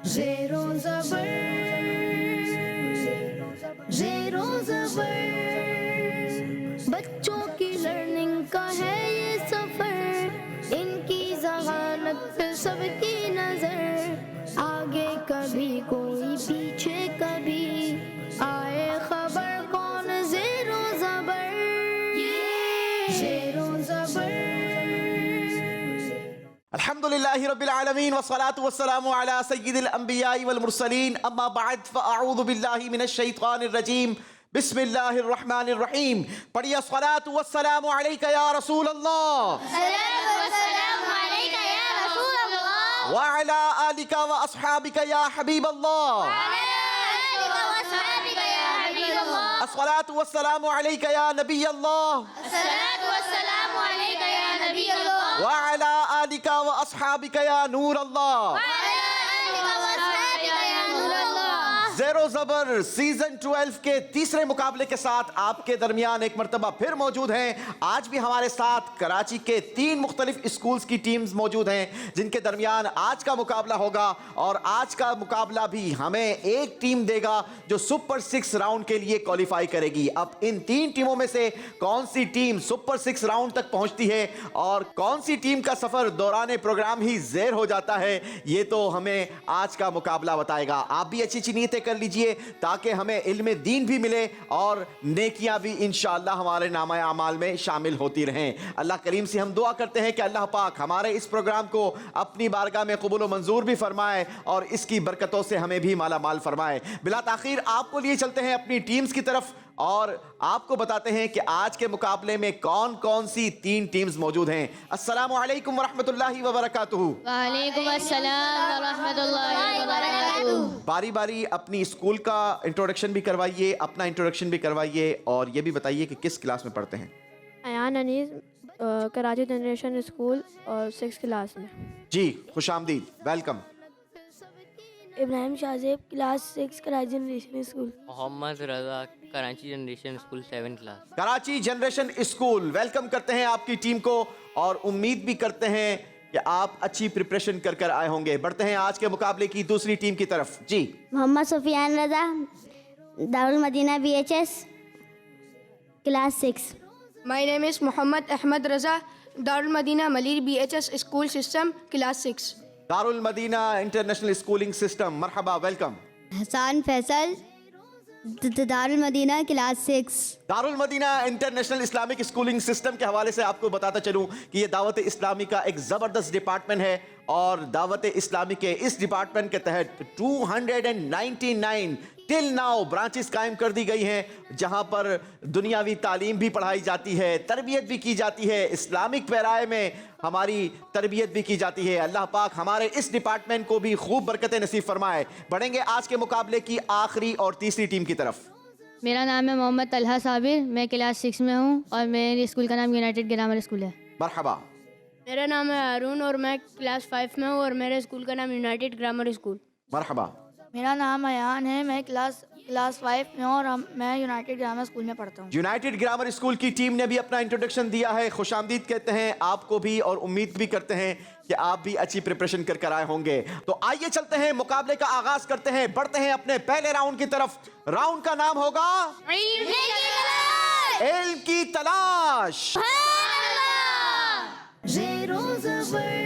ज़ेरो ज़बर, ज़ेरो ज़बर, बच्चों की लर्निंग का है ये सफर, इनकी ज़हानत पे सबकी नजर, आगे कभी कोई पीछे कभी, आए खबर कौन ज़ेरो ज़बर, ज़ेरो ज़बर। अल्हम्दुलिल्लाहि रब्बिल आलमीन वस्सलातु वस्सलामु अला सय्यिदिल अंबियाइ वल मुरसलीन अम्मा बअद फअऊज़ु बिल्लाहि मिनश शैतानिर रजीम बिस्मिल्लाहिर रहमानिर रहीम। पढ़िए अस्सलातु वस्सलामु अलैका या रसूल अल्लाह व अला आलिका व अस्हाबिका या हबीब अल्लाह। अस्सलातु वस्सलामु अलैका या नबी अल्लाह व अला आलिका व अस्हाबिका या नूर अल्लाह। ज़ेरो ज़बर सीजन 12 के तीसरे मुकाबले के साथ आपके दरमियान एक मर्तबा फिर मौजूद हैं। आज भी हमारे साथ कराची के 3 मुख्तलिफ स्कूल्स की टीम्स मौजूद हैं जिनके दरमियान आज का मुकाबला होगा, और आज का मुकाबला भी हमें एक टीम देगा जो सुपर 6 राउंड के लिए क्वालिफाई करेगी। अब इन 3 टीमों में से कौन सी टीम सुपर 6 राउंड तक पहुंचती है और कौन सी टीम का सफर दौरान प्रोग्राम ही ज़ेर हो जाता है, ये तो हमें आज का मुकाबला बताएगा। आप भी अच्छी अच्छी नीयतें कर लीजिए ताकि हमें इल्म दीन भी मिले और नेकियां भी इंशाअल्लाह हमारे नामा अमाल में शामिल होती रहें। अल्लाह करीम से हम दुआ करते हैं कि अल्लाह पाक हमारे इस प्रोग्राम को अपनी बारगाह में कबूल व मंजूर भी फरमाए और इसकी बरकतों से हमें भी माला माल फरमाए। बिला ताखीर आपको लिए चलते हैं अपनी टीम्स की तरफ और आपको बताते हैं कि आज के मुकाबले में कौन कौन सी 3 टीम्स मौजूद हैं। अस्सलामु अलैकुम वरहमतुल्लाहि वबरकातुहू। वालेकुम अस्सलाम वरहमतुल्लाहि वबरकातुहू। बारी बारी अपनी स्कूल का इंट्रोडक्शन भी करवाइए, अपना इंट्रोडक्शन भी करवाइए और ये भी बताइए कि किस क्लास में पढ़ते हैं। अयान अनीस, कराची जनरेशन स्कूल और 6 क्लास में। जी खुशामदीद, welcome. Ibrahim Shahzeb, class 6, Karachi generation school. Mohammad Raza, Karachi generation school 7 class. Karachi generation school, welcome करते हैं आपकी टीम को और उम्मीद भी करते हैं कि आप अच्छी प्रिपरेशन कर कर आए होंगे। बढ़ते हैं आज के मुकाबले की दूसरी टीम की तरफ। जी Mohammad Sufiyan Raza, Darul Madina BHS, class 6। My name is Muhammad Ahmad Raza, Darul Madina Malir BHS School System, Class 6. Darul Madina international schooling system, मरहबा, welcome. Hassan Faisal, Darul Madina, class 6। Darul Madina international Islamic schooling system के हवाले से आपको बताता चलूं कि ये दावत इस्लामी का एक ज़बरदस्त डिपार्टमेंट है और दावत इस्लामी के इस डिपार्टमेंट के तहत 299 टिल नाउ ब्रांचेस कायम कर दी गई हैं जहां पर दुनियावी तालीम भी पढ़ाई जाती है, तरबियत भी की जाती है, इस्लामिक पैराए में हमारी तरबियत भी की जाती है। अल्लाह पाक हमारे इस डिपार्टमेंट को भी खूब बरकतें नसीब फरमाए। बढ़ेंगे आज के मुकाबले की आखिरी और तीसरी टीम की तरफ। मेरा नाम है मोहम्मद तलहा साबिर, मैं क्लास 6 में हूँ और मेरे स्कूल का नाम यूनाइटेड ग्रामर स्कूल है। मरहबा। मेरा नाम है अरुण और मैं क्लास 5 में हूँ और मेरे स्कूल का नाम यूनाइटेड ग्रामर स्कूल। मरहबा। मेरा नाम अयान है, मैं क्लास 5 में हूँ और मैं यूनाइटेड ग्रामर स्कूल में पढ़ता हूँ। यूनाइटेड ग्रामर स्कूल की टीम ने भी अपना इंट्रोडक्शन दिया है, खुशामदीद कहते हैं आपको भी और उम्मीद भी करते हैं कि आप भी अच्छी प्रिपरेशन कर कर आए होंगे। तो आइए चलते हैं, मुकाबले का आगाज करते हैं, बढ़ते हैं अपने पहले राउंड की तरफ। राउंड का नाम होगा इल्म की तलाश। ज़ेरो ज़बर।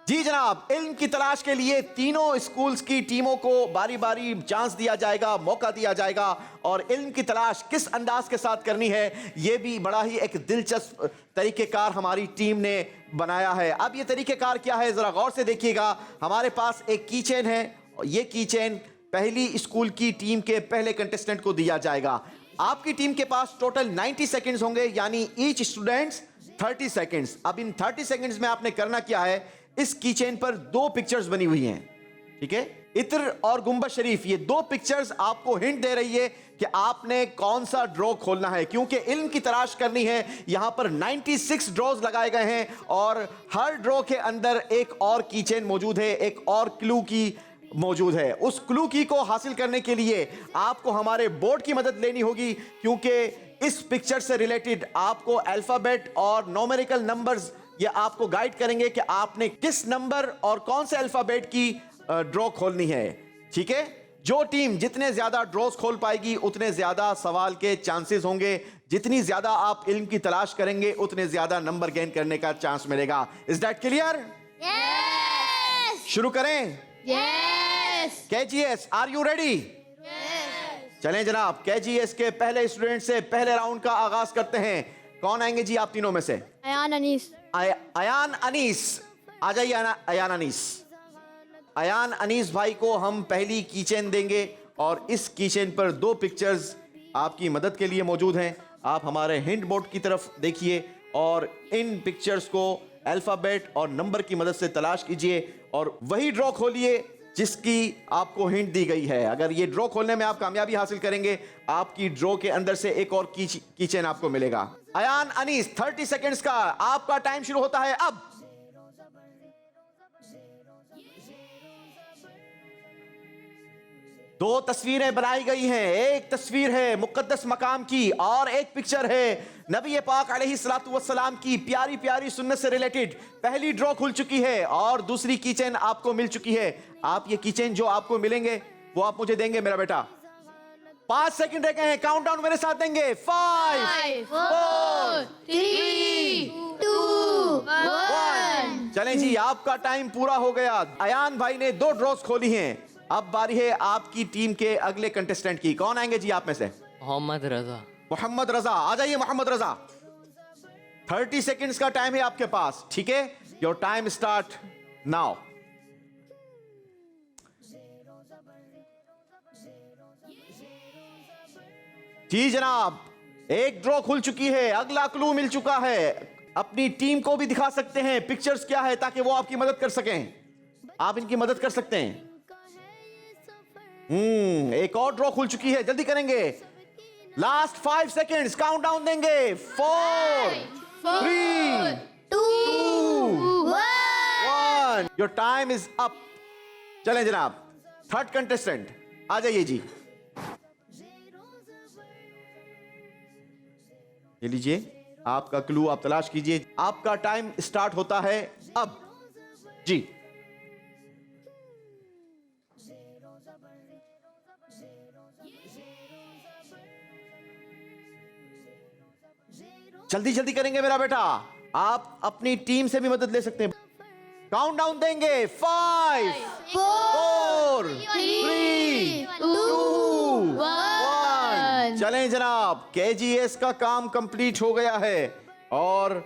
जी जनाब, इल्म की तलाश के लिए तीनों स्कूल्स की टीमों को बारी बारी चांस दिया जाएगा, मौका दिया जाएगा और इल्म की तलाश किस अंदाज के साथ करनी है ये भी बड़ा ही एक दिलचस्प तरीक़ेकार हमारी टीम ने बनाया है। अब ये तरीक़ेकार क्या है ज़रा गौर से देखिएगा। हमारे पास एक की चेन है, ये की चेन पहली स्कूल की टीम के पहले कंटेस्टेंट को दिया जाएगा। आपकी टीम के पास टोटल 90 सेकेंड्स होंगे, यानी ईच स्टूडेंट्स 30 सेकेंड्स। अब इन 30 सेकेंड्स में आपने करना क्या है, इस कीचेन पर 2 पिक्चर्स बनी हुई हैं, ठीक है, इत्र और गुंबद शरीफ। ये 2 पिक्चर्स आपको हिंट दे रही है कि आपने कौन सा ड्रॉ खोलना है, क्योंकि इल्म की तलाश करनी है। यहां पर 96 ड्रॉज लगाए गए हैं और हर ड्रॉ के अंदर एक और कीचेन मौजूद है, एक और क्लू की मौजूद है। उस क्लू की को हासिल करने के लिए आपको हमारे बोर्ड की मदद लेनी होगी, क्योंकि इस पिक्चर से रिलेटेड आपको अल्फाबेट और न्यूमेरिकल नंबर्स ये आपको गाइड करेंगे कि आपने किस नंबर और कौन से अल्फाबेट की ड्रॉ खोलनी है। ठीक है, जो टीम जितने ज्यादा ड्रॉज खोल पाएगी उतने ज्यादा सवाल के चांसेस होंगे, जितनी ज्यादा आप इल्म की तलाश करेंगे उतने ज्यादा नंबर गेन करने का चांस मिलेगा। Is that clear? शुरू करें? KGS, are you ready? चलें जनाब, KGS के पहले स्टूडेंट से पहले राउंड का आगाज करते हैं। कौन आएंगे जी आप तीनों में से? अयान अनीस। अयान अनीस, आ जाइए अयान अनीस। अयान अनीस भाई को हम पहली कीचेन देंगे और इस कीचेन पर 2 पिक्चर्स आपकी मदद के लिए मौजूद हैं। आप हमारे हिंट बोर्ड की तरफ देखिए और इन पिक्चर्स को अल्फाबेट और नंबर की मदद से तलाश कीजिए और वही ड्रॉ खोलिए जिसकी आपको हिंट दी गई है। अगर ये ड्रॉ खोलने में आप कामयाबी हासिल करेंगे, आपकी ड्रॉ के अंदर से एक और कीचेन आपको मिलेगा। अयान अनीस, 30 सेकेंड्स का आपका टाइम शुरू होता है अब। दो तस्वीरें बनाई गई हैं। एक तस्वीर है मुकद्दस मकाम की और एक पिक्चर है नबी पाक अलैहिस्सलातु वस्सलाम की प्यारी प्यारी सुन्नत से रिलेटेड। पहली ड्रॉ खुल चुकी है और दूसरी कीचेन आपको मिल चुकी है। आप ये कीचेन जो आपको मिलेंगे वो आप मुझे देंगे मेरा बेटा। 5 सेकंड रह गए हैं, काउंटडाउन मेरे साथ देंगे। 5 4 3 2 1। चलें जी, आपका टाइम पूरा हो गया। अयान भाई ने 2 ड्रॉज खोली हैं। अब बारी है आपकी टीम के अगले कंटेस्टेंट की। कौन आएंगे जी आप में से? मोहम्मद रजा। मोहम्मद रजा, आ जाइए मोहम्मद रजा। 30 सेकंड्स का टाइम है आपके पास। ठीक है, योर टाइम स्टार्ट नाउ। जी जनाब, एक ड्रॉ खुल चुकी है, अगला क्लू मिल चुका है। अपनी टीम को भी दिखा सकते हैं पिक्चर्स क्या है ताकि वो आपकी मदद कर सकें। आप इनकी मदद कर सकते हैं। एक और ड्रॉ खुल चुकी है, जल्दी करेंगे। लास्ट 5 सेकेंड्स, काउंटडाउन देंगे। 4 3 2 1। Your time is up. चलें जनाब, थर्ड कंटेस्टेंट आ जाइए जी। ये लीजिए आपका क्लू, आप तलाश कीजिए। आपका टाइम स्टार्ट होता है अब जी। जल्दी जल्दी करेंगे मेरा बेटा। आप अपनी टीम से भी मदद ले सकते हैं। काउंटडाउन देंगे। 5 4 3 2 1। चलें जनाब, KGS का काम कंप्लीट हो गया है और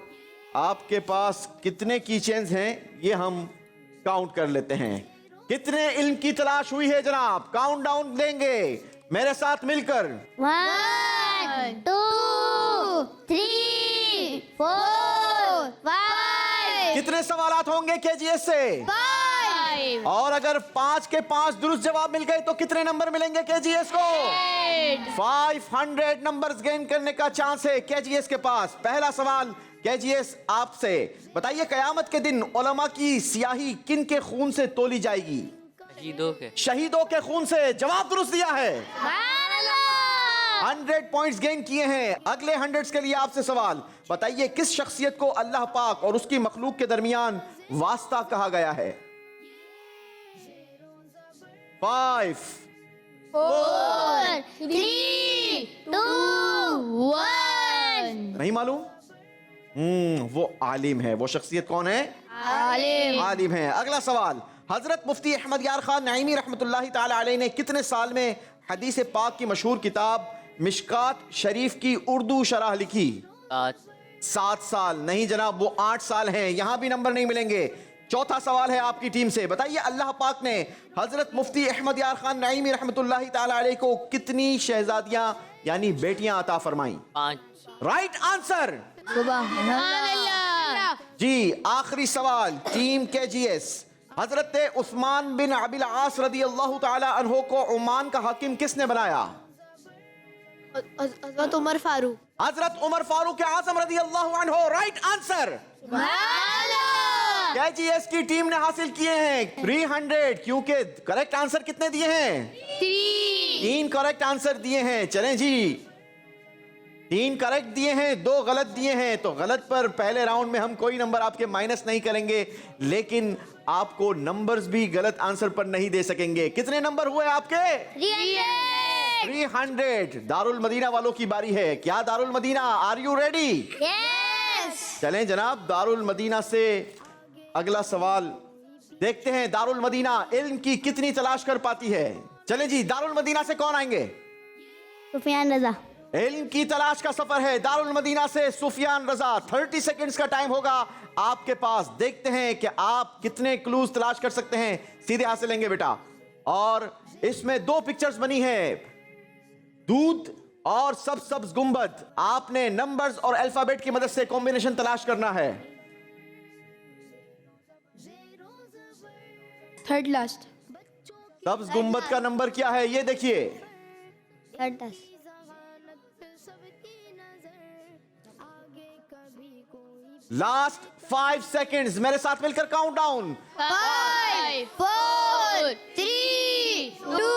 आपके पास कितने कीचेन्स हैं ये हम काउंट कर लेते हैं। कितने इल्म की तलाश हुई है जनाब? काउंटडाउन देंगे मेरे साथ मिलकर। 1 2 3 4 5। कितने सवालात होंगे KGS से? 5। और अगर 5 के 5 दुरुस्त जवाब मिल गए तो कितने नंबर मिलेंगे KGS को? 500 नंबर्स गेन करने का चांस है KGS के पास। पहला सवाल KGS आपसे बताइए, कयामत के दिन उलमा की सियाही किन के खून से तोली जाएगी? शहीदों के खून से। जवाब दुरुस्त दिया है। 100 पॉइंट्स गेन किए हैं। अगले 100 के लिए आपसे सवाल बताइए, किस शख्सियत को अल्लाह पाक और उसकी मखलूक के दरमियान वास्ता कहा गया है? 5 4 3 2 1। नहीं मालूम? वो आलिम है। वो शख्सियत कौन है? आलिम है। अगला सवाल, हजरत मुफ्ती अहमद यार खान नईमी रहमतुल्लाहि ताला अलैह ने कितने साल में हदीस पाक की मशहूर किताब मिशकात शरीफ की उर्दू शरह लिखी? 7 साल। नहीं जनाब, वो 8 साल हैं। यहां भी नंबर नहीं मिलेंगे। चौथा सवाल है आपकी टीम से, बताइए अल्लाह पाक ने हजरत मुफ्ती अहमद यार खान नईमी रहमतुल्लाहि ताला अलैह को कितनी शहजादियां यानी बेटियां अता फरमाई? 5। Right answer. जी आखिरी सवाल टीम KGS, हजरत उस्मान बिन अबिल आस रदी अल्लाह ताला अन्हो को ओमान का हाकिम किसने बनाया? हजरत उमर फारूक। हजरत उमर फारूक आजम रदी अल्लाह अन्हो। Right answer. KGS की टीम ने हासिल किए हैं 300, क्योंकि करेक्ट आंसर कितने दिए हैं? 3 करेक्ट आंसर दिए हैं। चलें जी, 3 करेक्ट दिए हैं, 2 गलत दिए हैं, तो गलत पर पहले राउंड में हम कोई नंबर आपके माइनस नहीं करेंगे, लेकिन आपको नंबर्स भी गलत आंसर पर नहीं दे सकेंगे। कितने नंबर हुए आपके? 300। दारुल मदीना वालों की बारी है। क्या Darul Madina, are you ready? चलें जनाब, दारुल मदीना से अगला सवाल देखते हैं। दारुल मदीना इल्म की कितनी तलाश कर पाती है? चलें जी, दारुल मदीना से कौन आएंगे? सुफियान रजा। इल्म की तलाश का सफर है दारुल मदीना से सुफियान रजा। 30 सेकंड्स का टाइम होगा आपके पास। देखते हैं कि आप कितने क्लूज तलाश कर सकते हैं। सीधे हाथ से लेंगे बेटा। और इसमें 2 पिक्चर्स बनी है, दूध और सब्ज गुंबद। आपने नंबर्स और अल्फाबेट की मदद से कॉम्बिनेशन तलाश करना है। Third last. सब्ज गुंबद का नंबर क्या है ये देखिए। 10। लास्ट 5 सेकंड्स, मेरे साथ मिलकर काउंट डाउन। 5 4 3 2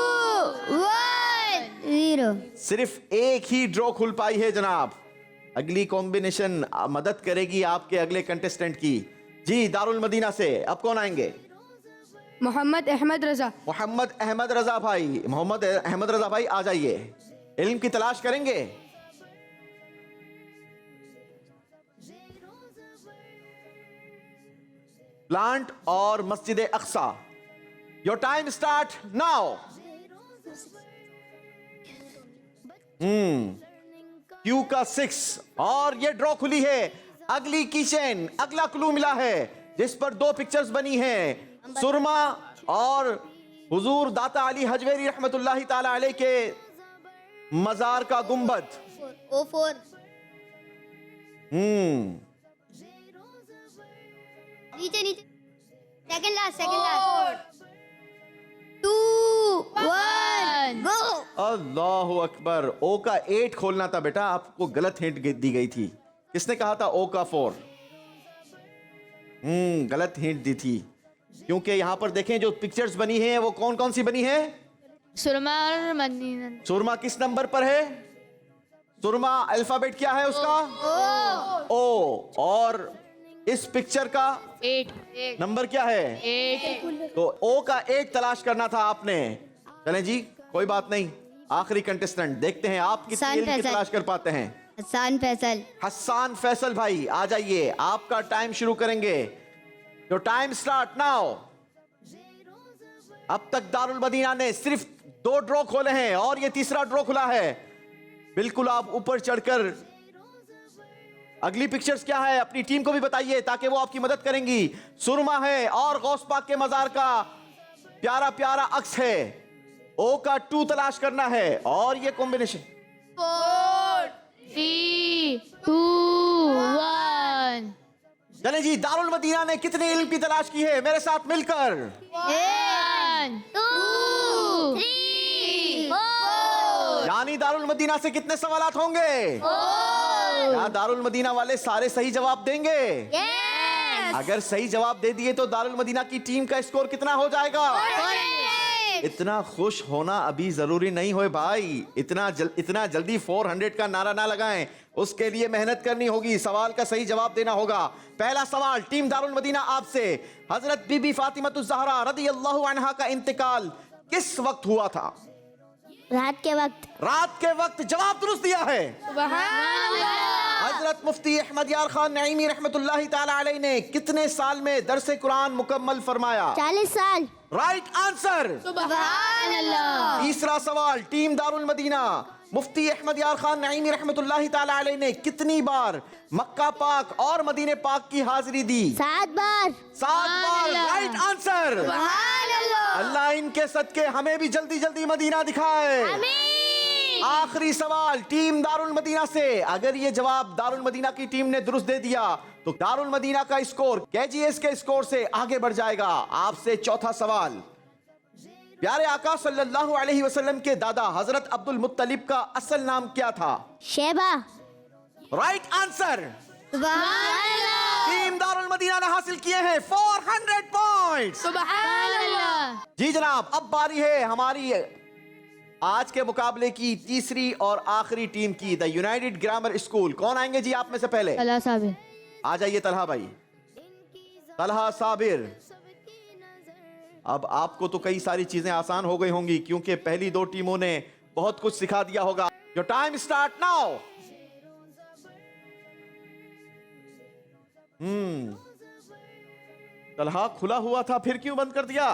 1 0। सिर्फ एक ही ड्रॉ खुल पाई है जनाब। अगली कॉम्बिनेशन मदद करेगी आपके अगले कंटेस्टेंट की। जी, दारुल मदीना से अब कौन आएंगे? मोहम्मद अहमद रजा। मोहम्मद अहमद रजा भाई। मोहम्मद अहमद रजा भाई आ जाइए। इल्म की तलाश करेंगे। प्लांट और Masjid Aqsa. Your time start now. Q का 6 और ये ड्रॉ खुली है। अगली किचन, अगला क्लू मिला है जिस पर 2 पिक्चर्स बनी हैं, सुरमा और हुजूर दाता अली हजवेरी रहमतुल्लाहि ताला अलैह के मजार का गुंबद। O4। नीचे नीचे। सेकंड लास्ट 2 1 गो। अल्लाहु अकबर। ओ का 8 खोलना था बेटा, आपको गलत हिंट दी गई थी। किसने कहा था ओ का 4? गलत हिंट दी थी, क्योंकि यहां पर देखें जो पिक्चर्स बनी हैं वो कौन कौन सी बनी है? सुरमा और मदीना। सुरमा किस नंबर पर है? सुरमा अल्फाबेट क्या है उसका? ओ। और इस पिक्चर का 8 नंबर क्या है? 8। तो ओ का 8 तलाश करना था आपने। चलें जी, कोई बात नहीं। आखिरी कंटेस्टेंट, देखते हैं आप कितनी हसन इल्म की फैसल। तलाश कर पाते हैं। हसन फैसल। हसन फैसल भाई आ जाइए, आपका टाइम शुरू करेंगे। Your time start now. अब तक दारुल मदीना ने सिर्फ 2 ड्रॉ खोले हैं और ये तीसरा ड्रॉ खुला है। बिल्कुल आप ऊपर चढ़कर अगली पिक्चर्स क्या है अपनी टीम को भी बताइए ताकि वो आपकी मदद करेंगी। सुरमा है और गौस पाक के मजार का प्यारा प्यारा अक्स है। ओ का 2 तलाश करना है और ये कॉम्बिनेशन 4 3 2 1। चलें जी, दारुल मदीना ने कितने इल्म की तलाश की है मेरे साथ मिलकर? 1 2 3 4। यानी दारुल मदीना से कितने सवालात होंगे? क्या दारुल मदीना वाले सारे सही जवाब देंगे? अगर सही जवाब दे दिए तो दारुल मदीना की टीम का स्कोर कितना हो जाएगा? इतना खुश होना अभी जरूरी नहीं होए भाई। इतना जल्दी 400 का नारा ना लगाएं, उसके लिए मेहनत करनी होगी। सवाल का सही जवाब देना होगा। पहला सवाल टीम दारुल मदीना आपसे, हजरत बीबी फातिमातुज़ ज़हरा रदियल्लाहु अन्हा का इंतकाल किस वक्त हुआ था? रात के वक्त। रात के वक्त। जवाब दुरुस्त दिया है। हजरत मुफ्ती अहमद यार खान नईमी रहमतुल्लाहि ताला अलैह ने कितने साल में दरसे कुरान मुकम्मल फरमाया? 40 साल। Right answer. तीसरा सवाल टीम दारुल मदीना, मुफ्ती अहमद यार खान नईमी रहमतुल्लाहि ताला अलैह ने कितनी बार मक्का पाक और मदीने पाक की हाजिरी दी? 7 बार। 7 बार। Right answer. अल्लाह इनके सदके हमें भी जल्दी जल्दी मदीना दिखाए। आखिरी सवाल टीम दारुल मदीना से, अगर ये जवाब दारुल मदीना की टीम ने दुरुस्त दे दिया तो दारुल मदीना का स्कोर केजीएस के स्कोर से आगे बढ़ जाएगा। आपसे चौथा सवाल, प्यारे आका सल्लल्लाहु अलैहि वसल्लम के दादा हजरत अब्दुल मुत्तलिब का असल नाम क्या था? Sheba. Right answer. Team Darul Madina ने हासिल किए हैं 400 पॉइंट्स। जी जनाब, अब बारी है हमारी आज के मुकाबले की तीसरी और आखिरी टीम की द यूनाइटेड ग्रामर स्कूल। कौन आएंगे जी आप में से पहले? तलहा साबिर। आ जाइए तलहा भाई। तलहा साबिर, अब आपको तो कई सारी चीजें आसान हो गई होंगी क्योंकि पहली दो टीमों ने बहुत कुछ सिखा दिया होगा। Your time start now. Talha खुला हुआ था, फिर क्यों बंद कर दिया?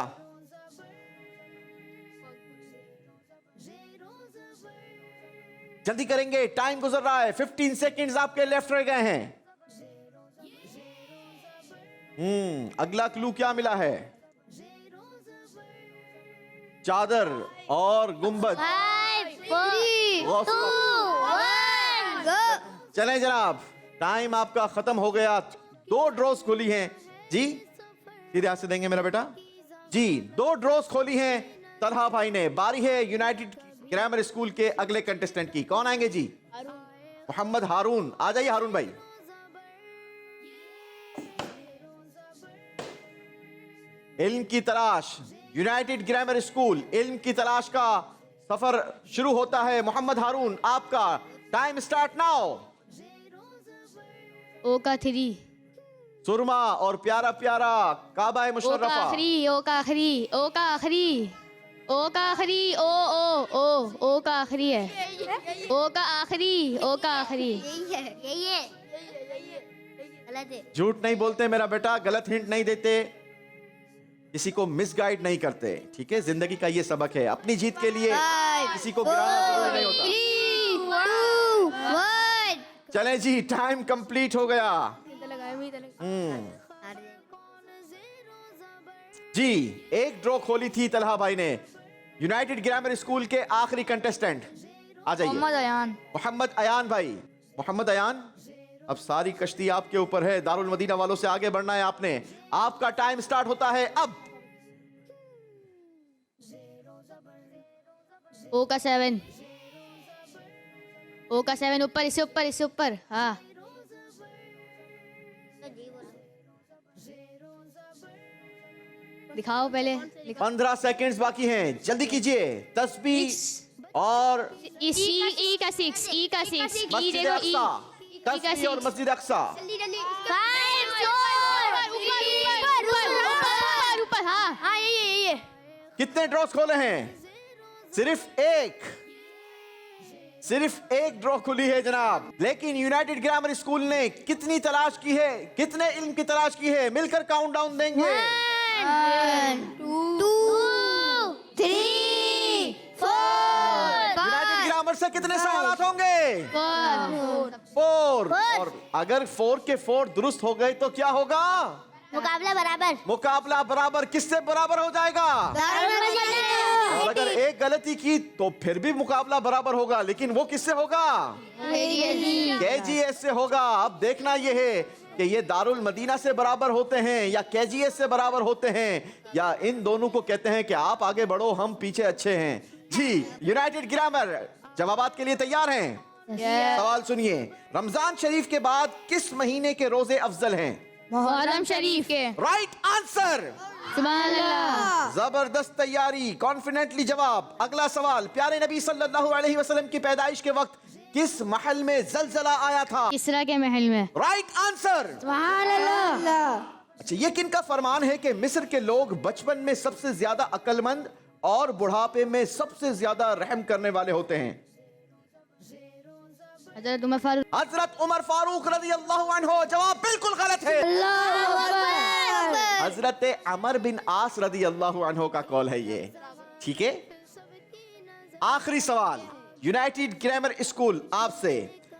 जल्दी करेंगे, टाइम गुजर रहा है। 15 सेकंड्स आपके लेफ्ट रह गए हैं। अगला क्लू क्या मिला है? चादर और गुंबद। 5 4 2 1 गो। चलें जनाब, टाइम आपका खत्म हो गया। 2 ड्रॉज खोली हैं जी। सीधे हाथ से देंगे मेरा बेटा जी। 2 ड्रॉज खोली हैं तलहा भाई ने। बारी है यूनाइटेड ग्रामर स्कूल के अगले कंटेस्टेंट की। कौन आएंगे जी? मोहम्मद हारून। आ जाइए हारून भाई। इल्म की तलाश, यूनाइटेड ग्रामर स्कूल, इल्म की तलाश का सफर शुरू होता है। मोहम्मद हारून, आपका टाइम स्टार्ट नाउ। ओ का 3। सुरमा और प्यारा प्यारा काबा ओ का मुशर्रफा। आखिरी। ओ का आखिरी। ओ का आखिरी। ओ का आखिरी। ओ ओ ओ ओ का आखिरी है। ओ का आखिरी। ओ का आखिरी। यही है गलत है। झूठ नहीं बोलते मेरा बेटा, गलत हिंट नहीं देते, किसी को मिसगाइड नहीं करते। ठीक है, जिंदगी का ये सबक है। अपनी जीत के लिए किसी को गिराना जरूरी नहीं होता। 3 2 1 चलें जी, टाइम कंप्लीट हो गया। जी, एक ड्रॉ खोली थी तलहा भाई ने। यूनाइटेड ग्रामर स्कूल के आखिरी कंटेस्टेंट आ जाइए। मोहम्मद अयान। मोहम्मद अयान भाई। मोहम्मद अयान, अब सारी कश्ती आपके ऊपर है। दारुल मदीना वालों से आगे बढ़ना है आपने। आपका टाइम स्टार्ट होता है अब। ओ का 7। ओ का 7 ऊपर, इससे ऊपर, इससे ऊपर। हाँ, दिखाओ पहले। 15 सेकंड्स बाकी हैं, जल्दी कीजिए। तस्बीह और ई का 6। ई का 6। ई मस्जिद देखो। ई अक्सा। ई का तस्बीह 6। और मस्जिद अक्सा। 5 4 ऊपर ऊपर। हाँ हाँ यही है। कितने ड्रॉस खोले हैं? सिर्फ एक ड्रॉ खुली है जनाब। लेकिन यूनाइटेड ग्रामर स्कूल ने कितनी तलाश की है, कितने इल्म की तलाश की है? मिलकर काउंटडाउन देंगे। 1 2 3 4 यूनाइटेड ग्रामर से कितने सवाल होंगे? 4। और अगर 4 के 4 दुरुस्त हो गए तो क्या होगा? मुकाबला बराबर। मुकाबला बराबर। किससे बराबर हो जाएगा? और अगर एक गलती की तो फिर भी मुकाबला बराबर होगा, लेकिन वो किससे होगा? केजीएस से होगा। अब देखना ये है कि ये दारुल मदीना से बराबर होते हैं या केजीएस से बराबर होते हैं, या इन दोनों को कहते हैं कि आप आगे बढ़ो, हम पीछे अच्छे हैं। जी, यूनाइटेड ग्रामर जवाबात के लिए तैयार हैं? सवाल सुनिए। रमजान शरीफ के बाद किस महीने के रोजे अफजल हैं? मुहर्रम शरीफ के। Right answer. सुभान अल्लाह। जबरदस्त तैयारी, कॉन्फिडेंटली जवाब। अगला सवाल, प्यारे नबी सल्लल्लाहु अलैहि वसल्लम की पैदाइश के वक्त किस महल में जलजला आया था? किसरा के महल में। Right answer. अच्छा, ये किन का फरमान है कि मिस्र के लोग बचपन में सबसे ज्यादा अक्लमंद और बुढ़ापे में सबसे ज्यादा रहम करने वाले होते हैं? हजरत उमर फारूक। हजरत उमर फारूक रज़ी अल्लाहु अन्हु। जवाब बिल्कुल गलत है। हजरत अमर बिन आस रज़ी अल्लाहु अन्हु का कॉल है ये। ठीक है, आखिरी सवाल, यूनाइटेड ग्रामर स्कूल आपसे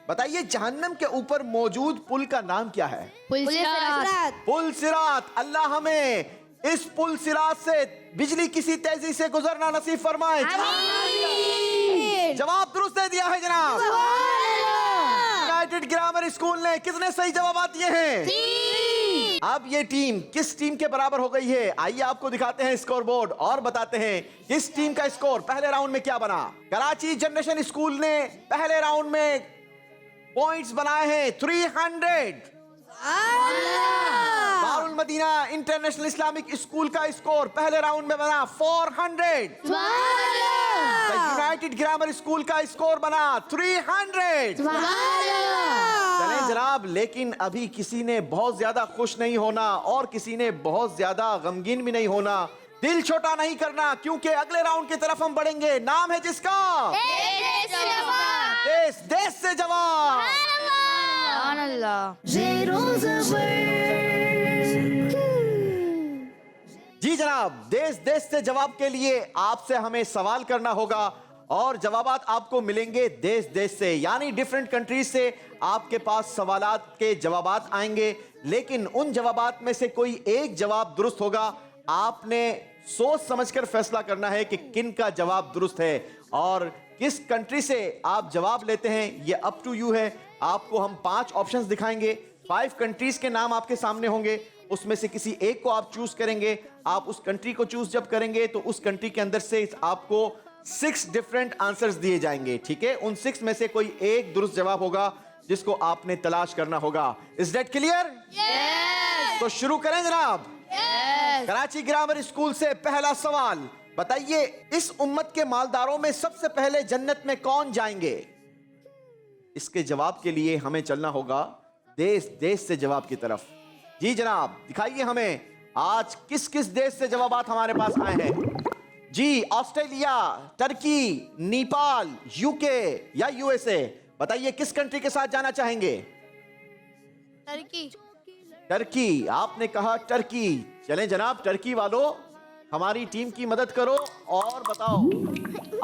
बताइए, जहन्नम के ऊपर मौजूद पुल का नाम क्या है? पुल सिरात। पुल सिरात। अल्लाह हमें इस पुल सिरात से बिजली किसी तेजी से गुजरना नसीब फरमाए। जवाब दुरुस्त दे दिया है जनाब। यूनाइटेड ग्रामर स्कूल ने कितने सही जवाब दिए हैं? अब ये टीम किस टीम के बराबर हो गई है? आइए आपको दिखाते हैं स्कोर बोर्ड और बताते हैं किस टीम का स्कोर पहले राउंड में क्या बना। कराची जनरेशन स्कूल ने पहले राउंड में पॉइंट्स बनाए हैं 300। Darul Madina international Islamic school का स्कोर पहले राउंड में बना 400। यूनाइटेड ग्रामर स्कूल का स्कोर बना 300। चलें जनाब, लेकिन अभी किसी ने बहुत ज्यादा खुश नहीं होना और किसी ने बहुत ज्यादा गमगीन भी नहीं होना। दिल छोटा नहीं करना, क्योंकि अगले राउंड की तरफ हम बढ़ेंगे। नाम है जिसका देश देश से जवाब। सुभान अल्लाह। ज़ेरो ज़बर जी जनाब, देश देश से जवाब के लिए आपसे हमें सवाल करना होगा और जवाबात आपको मिलेंगे देश देश से, यानी डिफरेंट कंट्रीज से आपके पास सवालात के जवाबात आएंगे। लेकिन उन जवाबात में से कोई एक जवाब दुरुस्त होगा। आपने सोच समझकर फैसला करना है कि किन का जवाब दुरुस्त है और किस कंट्री से आप जवाब लेते हैं, ये अप टू यू है। आपको हम 5 ऑप्शंस दिखाएंगे, 5 कंट्रीज के नाम आपके सामने होंगे, उसमें से किसी एक को आप चूज करेंगे। आप उस कंट्री को चूज जब करेंगे तो उस कंट्री के अंदर से आपको 6 डिफरेंट आंसर्स दिए जाएंगे, ठीक है। उन 6 में से कोई एक दुरुस्त जवाब होगा जिसको आपने तलाश करना होगा। Is that clear? तो शुरू करें जनाब। कराची ग्रामर स्कूल से पहला सवाल, बताइए इस उम्मत के मालदारों में सबसे पहले जन्नत में कौन जाएंगे? इसके जवाब के लिए हमें चलना होगा देश देश से जवाब की तरफ। जी जनाब, दिखाइए हमें आज किस किस देश से जवाबात हमारे पास आए हैं। जी, ऑस्ट्रेलिया, टर्की, नेपाल, यूके या यूएसए, बताइए किस कंट्री के साथ जाना चाहेंगे? टर्की। टर्की, आपने कहा टर्की। चलें जनाब, टर्की वालों हमारी टीम की मदद करो और बताओ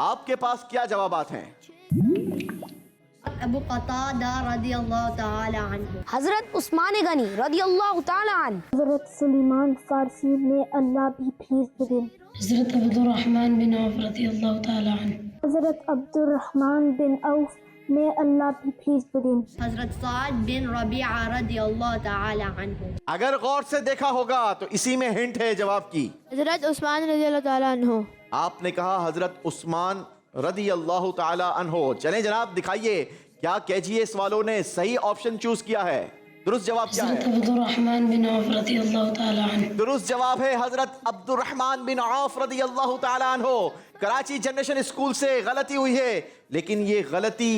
आपके पास क्या जवाबात हैं। अबू क़तादा रज़ियल्लाहु तआला अन्हु, हजरत उस्मान गनी रदियल्लाहु ताला अन्हु, हज़रत सुलेमान फ़ारसी में अल्लाह भी फीस बिन, हज़रत अब्दुर्रहमान बिन औफ रज़ियल्लाहु ताला अन्हु, हज़रत अब्दुर्रहमान बिन औफ में अल्लाह भी फीस बिन, हज़रत साद बिन रबीआ रज़ियल्लाहु तआला अन्हु। अगर गौर से देखा होगा तो इसी में हिंट है जवाब की। हजरत उस्मान रज़ियल्लाहु ताला अन्हु। आपने कहा हजरत उस्मान रदी अल्लाह ताला अन्हो। चलें जनाब, दिखाइए क्या केजीएस वालों ने सही ऑप्शन चूज किया है? दुरुस्त जवाब क्या हज़रत है? अब्दुर्रहमान बिन औफ रज़ियल्लाहु ताला अन्हु। दुरुस्त जवाब है हजरत अब्दुर्रहमान बिन औफ रदी अल्लाह ताला अन्हो। कराची जनरेशन स्कूल से गलती हुई है, लेकिन ये गलती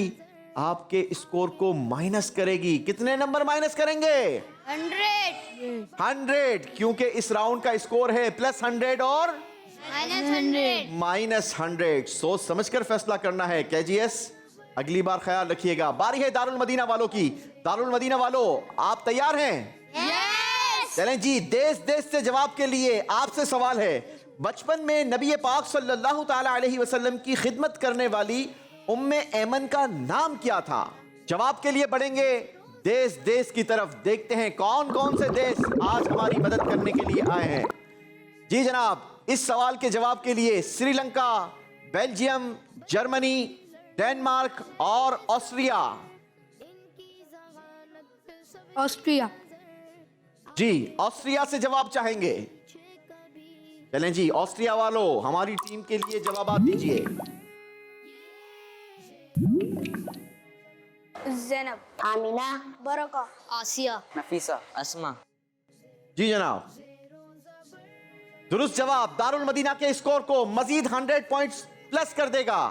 आपके स्कोर को माइनस करेगी। कितने नंबर माइनस करेंगे? 100, क्योंकि इस राउंड का स्कोर है +100 और -100। सोच समझकर फैसला करना है केजीएस, अगली बार ख्याल रखिएगा। बारी है दारुल मदीना वालों की। दारुल मदीना वालों, आप तैयार हैं? चलें जी, देश देश से जवाब के लिए आपसे सवाल है। बचपन में नबी पाक सल्लल्लाहु ताला अलैहि वसल्लम की खिदमत करने वाली उम्मे ऐमन का नाम क्या था? जवाब के लिए बढ़ेंगे देश देश की तरफ। देखते हैं कौन कौन से देश आज हमारी मदद करने के लिए आए हैं। जी जनाब, इस सवाल के जवाब के लिए श्रीलंका, बेल्जियम, जर्मनी, डेनमार्क और ऑस्ट्रिया। ऑस्ट्रिया। जी, ऑस्ट्रिया से जवाब चाहेंगे? चलें जी, ऑस्ट्रिया वालों हमारी टीम के लिए जवाब दीजिए। ज़ैनब, आमिना, बरका, आसिया, नफीसा, अस्मा। जी जनाब, दुरुस्त जवाब दारुल मदीना के स्कोर को मजीद 100 पॉइंट्स प्लस कर देगा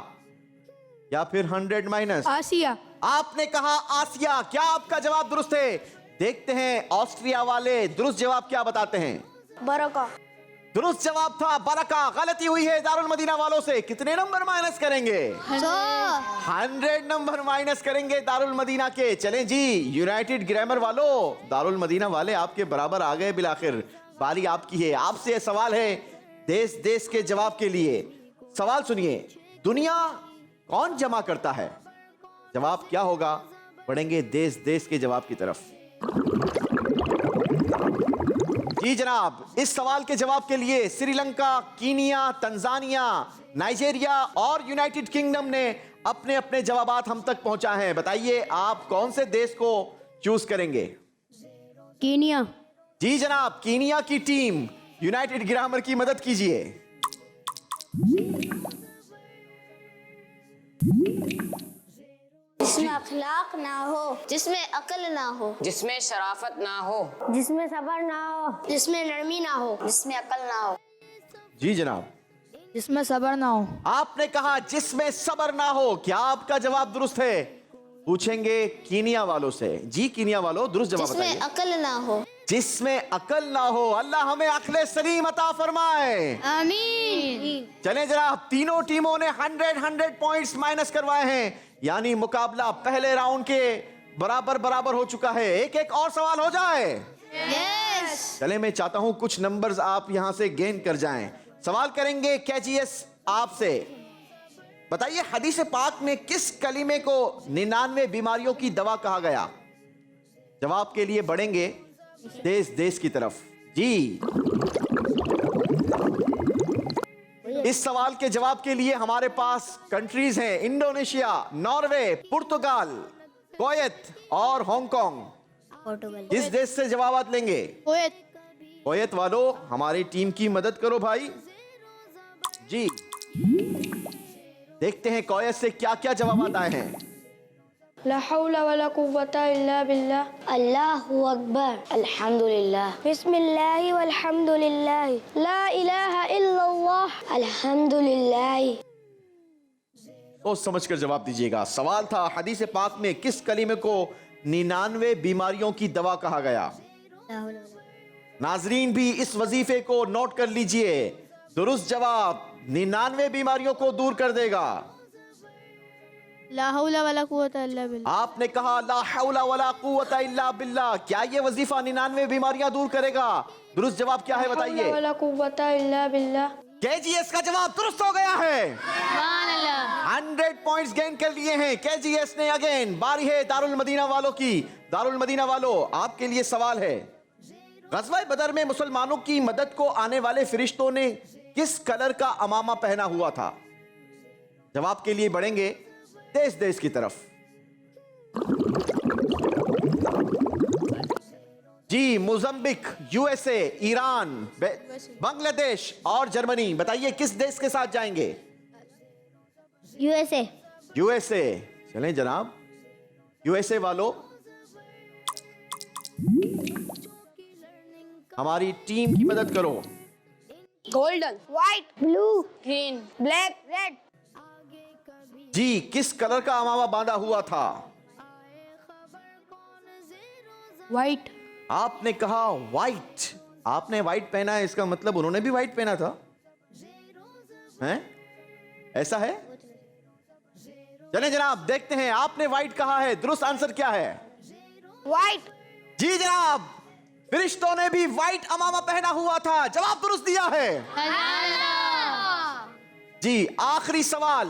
या फिर 100 माइनस? आसिया। आपने कहा आसिया। क्या आपका जवाब दुरुस्त है? देखते हैं ऑस्ट्रिया वाले दुरुस्त जवाब क्या बताते हैं। बरका। दुरुस्त जवाब था बरका। गलती हुई है दारुल मदीना वालों से। कितने नंबर माइनस करेंगे? 100 नंबर माइनस करेंगे दारुल मदीना के। चलें जी, यूनाइटेड ग्रामर वालों, दारुल मदीना वाले आपके बराबर आ गए बिलाखिर। बारी आपकी है। आपसे सवाल है देश देश के जवाब के लिए। सवाल सुनिए, दुनिया कौन जमा करता है? जवाब क्या होगा? बढ़ेंगे देश देश के जवाब की तरफ। जी जनाब, इस सवाल के जवाब के लिए श्रीलंका, कीनिया, तंजानिया, नाइजीरिया और यूनाइटेड किंगडम ने अपने अपने जवाबात हम तक पहुंचाए हैं। बताइए आप कौन से देश को चूज करेंगे? कीनिया। जी जनाब, कीनिया की टीम यूनाइटेड ग्रामर की मदद कीजिए। जिसमें अखलाक ना हो, जिसमें अकल ना हो, जिसमें शराफत ना हो, जिसमें सबर ना हो, जिसमें नरमी ना हो, जिसमें अकल ना हो। जी जनाब, जिसमें सब्र ना हो। आपने कहा जिसमें सब्र ना हो। क्या आपका जवाब दुरुस्त है? पूछेंगे कीनिया वालों से। जी कीनिया वालों, दुरुस्त जवाब जिसमें बताइए। अकल ना हो। जिसमें अकल ना हो। अल्लाह हमें अक्ल सलीम अता फरमाए। आमीन। चलें जनाब, तीनों टीमों ने 100 पॉइंट्स माइनस करवाए हैं, यानी मुकाबला पहले राउंड के बराबर हो चुका है। एक एक और सवाल हो जाए। चले, मैं चाहता हूं कुछ नंबर्स आप यहां से गेन कर जाएं। सवाल करेंगे केजीएस आपसे। बताइए, हदीस पाक में किस कलीमे को 99 बीमारियों की दवा कहा गया? जवाब के लिए बढ़ेंगे देश की तरफ। जी, इस सवाल के जवाब के लिए हमारे पास कंट्रीज हैं इंडोनेशिया, नॉर्वे, पुर्तगाल, कुवैत और हांगकांग। किस देश से जवाब लेंगे? कुवैत वालों, हमारी टीम की मदद करो भाई। जी, देखते हैं कुवैत से क्या क्या जवाब आए हैं। ला हौला वला कुव्वता इल्ला बिल्लाह। अल्लाहु अकबर। अल्हम्दुलिल्लाह। बिस्मिल्लाह वल्हम्दुलिल्लाह। ला इलाहा इल्लल्लाह। अल्हम्दुलिल्लाह। सोच समझ कर जवाब दीजिएगा। सवाल था, हदीस पाक में किस कलीमे को 99 बीमारियों की दवा कहा गया? नाजरीन भी इस वजीफे को नोट कर लीजिए। दुरुस्त जवाब 99 बीमारियों को दूर कर देगा। ला हौला वला कुव्वता इल्ला बिल्लाह। आपने कहा ला हौला वला कुव्वता इल्ला बिल्लाह। क्या ये वजीफा 99 बीमारियां दूर करेगा? दुरुस्त जवाब क्या है बताइए? वला कुव्वता इल्ला बिल्लाह। केजीएस का जवाब दुरुस्त हो गया है। सुभान अल्लाह। 100 पॉइंट्स गेन कर लिए हैं केजीएस ने। अगेन बारी है दारुल मदीना वालों की। दारुल मदीना वालों, आपके लिए सवाल है। गज़वा बदर में मुसलमानों की मदद को आने वाले फरिश्तों ने किस कलर का अमामा पहना हुआ था? जवाब के लिए बढ़ेंगे देश की तरफ। जी, मोज़म्बिक, यूएसए, ईरान, बांग्लादेश और जर्मनी। बताइए किस देश के साथ जाएंगे? यूएसए। यूएसए। चलें जनाब, यूएसए वालों, हमारी टीम की मदद करो। Golden, white, blue, green, black, red. जी, किस कलर का अमामा बांधा हुआ था? वाइट। आपने कहा व्हाइट। आपने व्हाइट पहना है, इसका मतलब उन्होंने भी व्हाइट पहना था? हैं? ऐसा है? चलें जनाब, देखते हैं। आपने व्हाइट कहा है, दुरुस्त आंसर क्या है? व्हाइट। जी जनाब, फरिश्तों ने भी व्हाइट अमामा पहना हुआ था। जवाब दुरुस्त दिया है। जी, आखिरी सवाल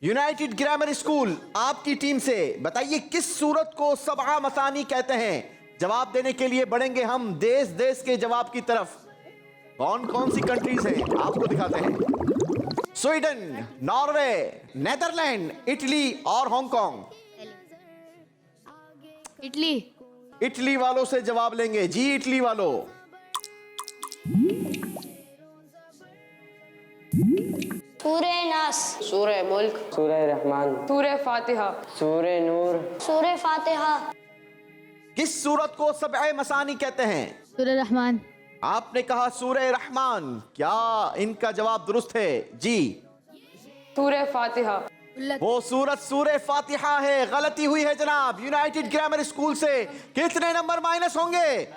यूनाइटेड ग्रामर स्कूल आपकी टीम से। बताइए किस सूरत को सबआ मसानी कहते हैं? जवाब देने के लिए बढ़ेंगे हम देश के जवाब की तरफ। कौन कौन सी कंट्रीज हैं आपको दिखाते हैं। स्वीडन, नॉर्वे, नेदरलैंड, इटली और हांगकांग। इटली। इटली वालों से जवाब लेंगे। जी इटली वालों, सूरे नास। सूरह मुल्क, सूरह रहमान, सूरह फातिहा, सूरह नूर, सूरे फातिहा। किस सूरत को सबए मसानी कहते हैं? सूरह रहमान। आपने कहा सूरह रहमान। क्या इनका जवाब दुरुस्त है? जी, सूरह फातिहा। वो सूरत सूरह फातिहा है। गलती हुई है जनाब। यूनाइटेड ग्रामर स्कूल से कितने नंबर माइनस होंगे?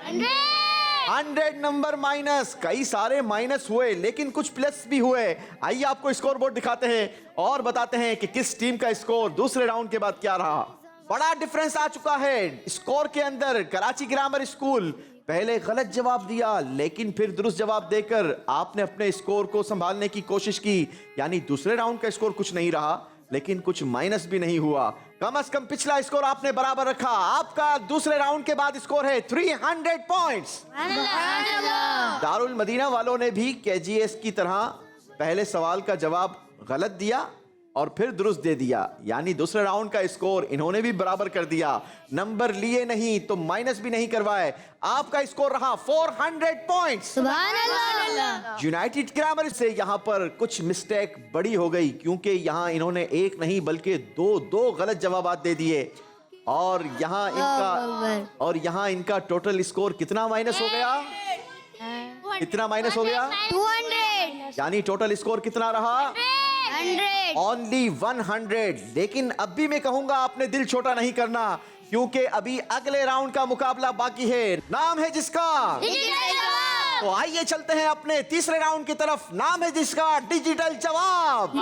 100 नंबर माइनस। कई सारे माइनस हुए लेकिन कुछ प्लस भी हुए। आइए आपको स्कोर बोर्ड दिखाते हैं और बताते हैं कि किस टीम का स्कोर दूसरे राउंड के बाद क्या रहा। बड़ा डिफरेंस आ चुका है स्कोर के अंदर। कराची ग्रामर स्कूल पहले गलत जवाब दिया लेकिन फिर दुरुस्त जवाब देकर आपने अपने स्कोर को संभालने की कोशिश की, यानी दूसरे राउंड का स्कोर कुछ नहीं रहा लेकिन कुछ माइनस भी नहीं हुआ। कम से कम पिछला स्कोर आपने बराबर रखा। आपका दूसरे राउंड के बाद स्कोर है 300 पॉइंट्स। दारुल मदीना वालों ने भी केजीएस की तरह पहले सवाल का जवाब गलत दिया और फिर दुरुस्त दे दिया, यानी दूसरे राउंड का स्कोर इन्होंने भी बराबर कर दिया। नंबर लिए नहीं तो माइनस भी नहीं करवाए। आपका स्कोर रहा 400 पॉइंट्स। सुभान अल्लाह। यूनाइटेड ग्रामर से यहां पर कुछ मिस्टेक बड़ी हो गई क्योंकि यहां इन्होंने एक नहीं बल्कि दो गलत जवाब दे दिए और यहां इनका टोटल स्कोर कितना माइनस हो गया? कितना माइनस हो गया? यानी टोटल स्कोर कितना रहा? 100. ओनली 100. लेकिन अब भी मैं कहूंगा आपने दिल छोटा नहीं करना, क्योंकि अभी अगले राउंड का मुकाबला बाकी है। नाम है जिसका, तो आइए चलते हैं अपने तीसरे राउंड की तरफ। नाम है जिसका डिजिटल जवाब।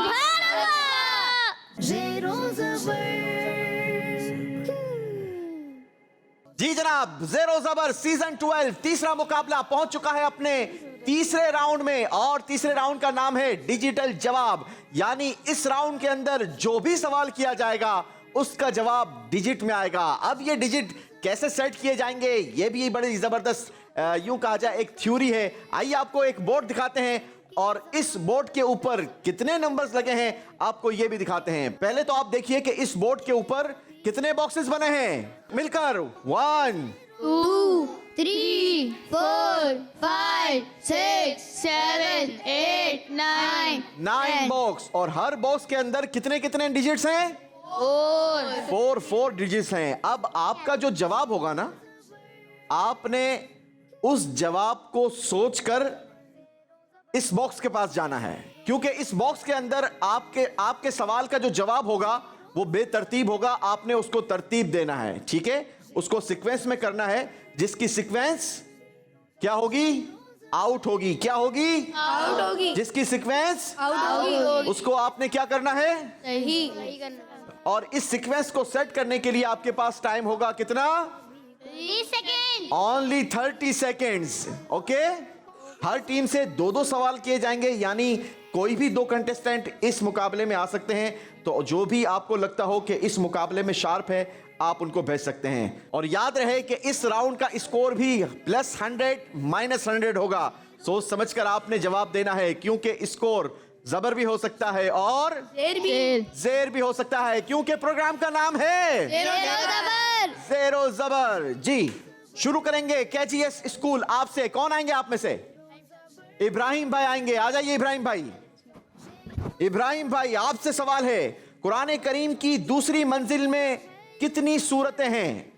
ज़ेरो ज़बर। जी जनाब, ज़ेरो ज़बर सीजन 12 तीसरा मुकाबला पहुंच चुका है अपने तीसरे राउंड में, और तीसरे राउंड का नाम है डिजिटल जवाब। यानी इस राउंड के अंदर जो भी सवाल किया जाएगा उसका जवाब डिजिट में आएगा। अब ये डिजिट कैसे सेट किए जाएंगे, ये भी बड़ी जबरदस्त यूं कहा जाए एक थ्योरी है। आइए आपको एक बोर्ड दिखाते हैं, और इस बोर्ड के ऊपर कितने नंबर्स लगे हैं आपको ये भी दिखाते हैं। पहले तो आप देखिए कि इस बोर्ड के ऊपर कितने बॉक्सेस बने हैं मिलकर। 1 2 3 4 5 6 7 8 9 9 बॉक्स, और हर बॉक्स के अंदर कितने कितने डिजिट्स हैं? 4 डिजिट्स हैं। अब आपका जो जवाब होगा ना, आपने उस जवाब को सोचकर इस बॉक्स के पास जाना है, क्योंकि इस बॉक्स के अंदर आपके सवाल का जो जवाब होगा वो बेतरतीब होगा। आपने उसको तरतीब देना है, ठीक है? उसको सीक्वेंस में करना है, जिसकी सीक्वेंस क्या होगी? आउट होगी। क्या होगी? आउट होगी। जिसकी सीक्वेंस आउट होगी। उसको आपने क्या करना है? सही। और इस सीक्वेंस को सेट करने के लिए आपके पास टाइम होगा कितना? 30 सेकेंड. Only 30 seconds. ओके, हर टीम से 2-2 सवाल किए जाएंगे, यानी कोई भी 2 कंटेस्टेंट इस मुकाबले में आ सकते हैं। तो जो भी आपको लगता हो कि इस मुकाबले में शार्प है, आप उनको भेज सकते हैं। और याद रहे कि इस राउंड का स्कोर भी +100 -100 होगा। सोच समझकर आपने जवाब देना है, क्योंकि स्कोर जबर भी हो सकता है और जेर भी हो सकता है, क्योंकि प्रोग्राम का नाम है ज़ेरो ज़बर। जी, शुरू करेंगे KGS स्कूल। आपसे कौन आएंगे? आप में से इब्राहिम भाई आएंगे। आ जाइए इब्राहिम भाई। इब्राहिम भाई, आपसे सवाल है, कुरान करीम की दूसरी मंजिल में कितनी सूरतें हैं?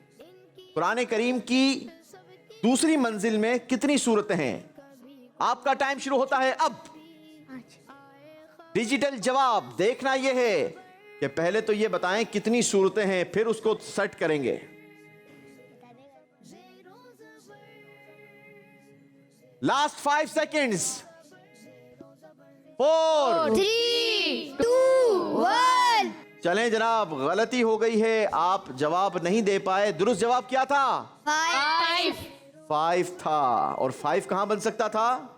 कुरान करीम की दूसरी मंजिल में कितनी सूरतें हैं? आपका टाइम शुरू होता है अब। डिजिटल जवाब देखना यह है कि पहले तो ये बताएं कितनी सूरतें हैं, फिर उसको सेट करेंगे। Last 5 seconds. 4 3 2 1। चलें जनाब, गलती हो गई है, आप जवाब नहीं दे पाए। दुरुस्त जवाब क्या था? 5 था। और 5 कहां बन सकता था?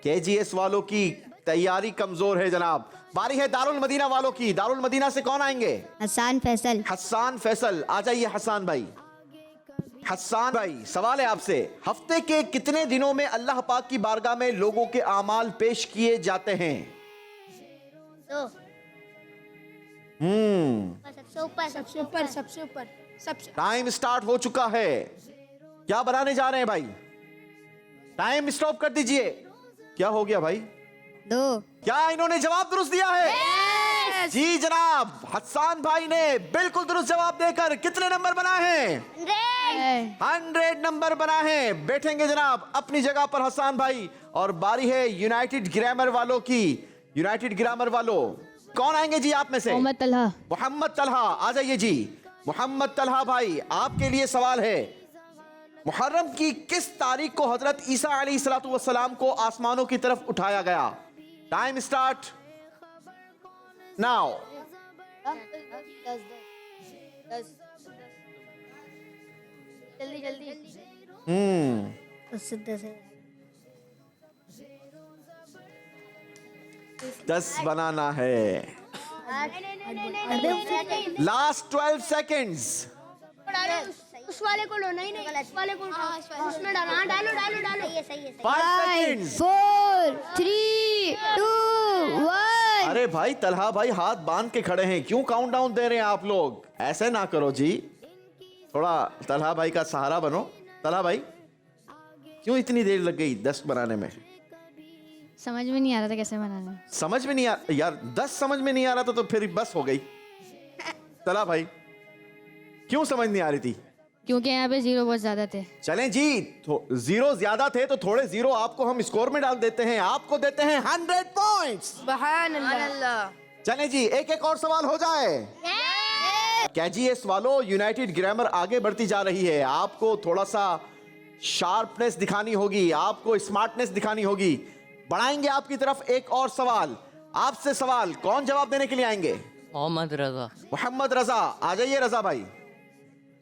KGS वालों की तैयारी कमजोर है जनाब। बारी है दारुल मदीना वालों की। दारुल मदीना से कौन आएंगे? हसन फैसल. हसन फैसल। आ जाइए हसन भाई। हसन भाई, सवाल है आपसे, हफ्ते के कितने दिनों में अल्लाह पाक की बारगाह में लोगों के आमाल पेश किए जाते हैं? 2. सबसे ऊपर. टाइम स्टार्ट हो चुका है। क्या बनाने जा रहे हैं भाई? टाइम स्टॉप कर दीजिए। क्या हो गया भाई? 2. क्या इन्होंने जवाब दुरुस्त दिया है? जी जनाब, हसन भाई ने बिल्कुल दुरुस्त जवाब देकर कितने नंबर बनाए हैं? 100 नंबर बनाए हैं। बैठेंगे जनाब अपनी जगह पर हसन भाई, और बारी है यूनाइटेड ग्रामर वालों की। यूनाइटेड ग्रामर वालों, कौन आएंगे जी आप में से? मोहम्मद तलहा। मोहम्मद तलहा, आ जाइए जी। मोहम्मद तलहा भाई, आपके लिए सवाल है, मुहर्रम की किस तारीख को हजरत ईसा अलैहिस्सलाम को आसमानों की तरफ उठाया गया? Time start now. 10. जल्दी. 10 बनाना है। Last 12 seconds. उस वाले को लो. नहीं उस वाले को उसमें डालो. हाँ, डालो. ये सही है. 5 सेकेंड्स। 4 3 2 1। अरे भाई तलहा भाई, हाथ बांध के खड़े हैं, क्यों काउंटडाउन दे रहे हैं आप लोग? ऐसे ना करो जी, थोड़ा तलहा भाई का सहारा बनो। तलहा भाई, क्यों इतनी देर लग गई 10 बनाने में? समझ में नहीं आ रहा था कैसे बनाना। समझ में नहीं आ यार, 10 समझ में नहीं आ रहा था तो फिर बस हो गई। तलहा भाई, क्यों समझ नहीं आ रही थी? क्योंकि यहाँ पे 0 बहुत ज़्यादा थे। चलें जी, जीरो ज्यादा थे तो थोड़े जीरो आपको हम स्कोर में डाल देते हैं, आपको देते हैं 100 पॉइंट्स। सुभान अल्लाह। चलें जी, एक एक और सवाल हो जाए। क्या जी ये सवालों, यूनाइटेड ग्रामर आगे बढ़ती जा रही है, आपको थोड़ा सा शार्पनेस दिखानी होगी, आपको स्मार्टनेस दिखानी होगी। बढ़ाएंगे आपकी तरफ एक और सवाल। आपसे सवाल, कौन जवाब देने के लिए आएंगे? मोहम्मद रजा। मोहम्मद रजा, आ जाइए रजा भाई।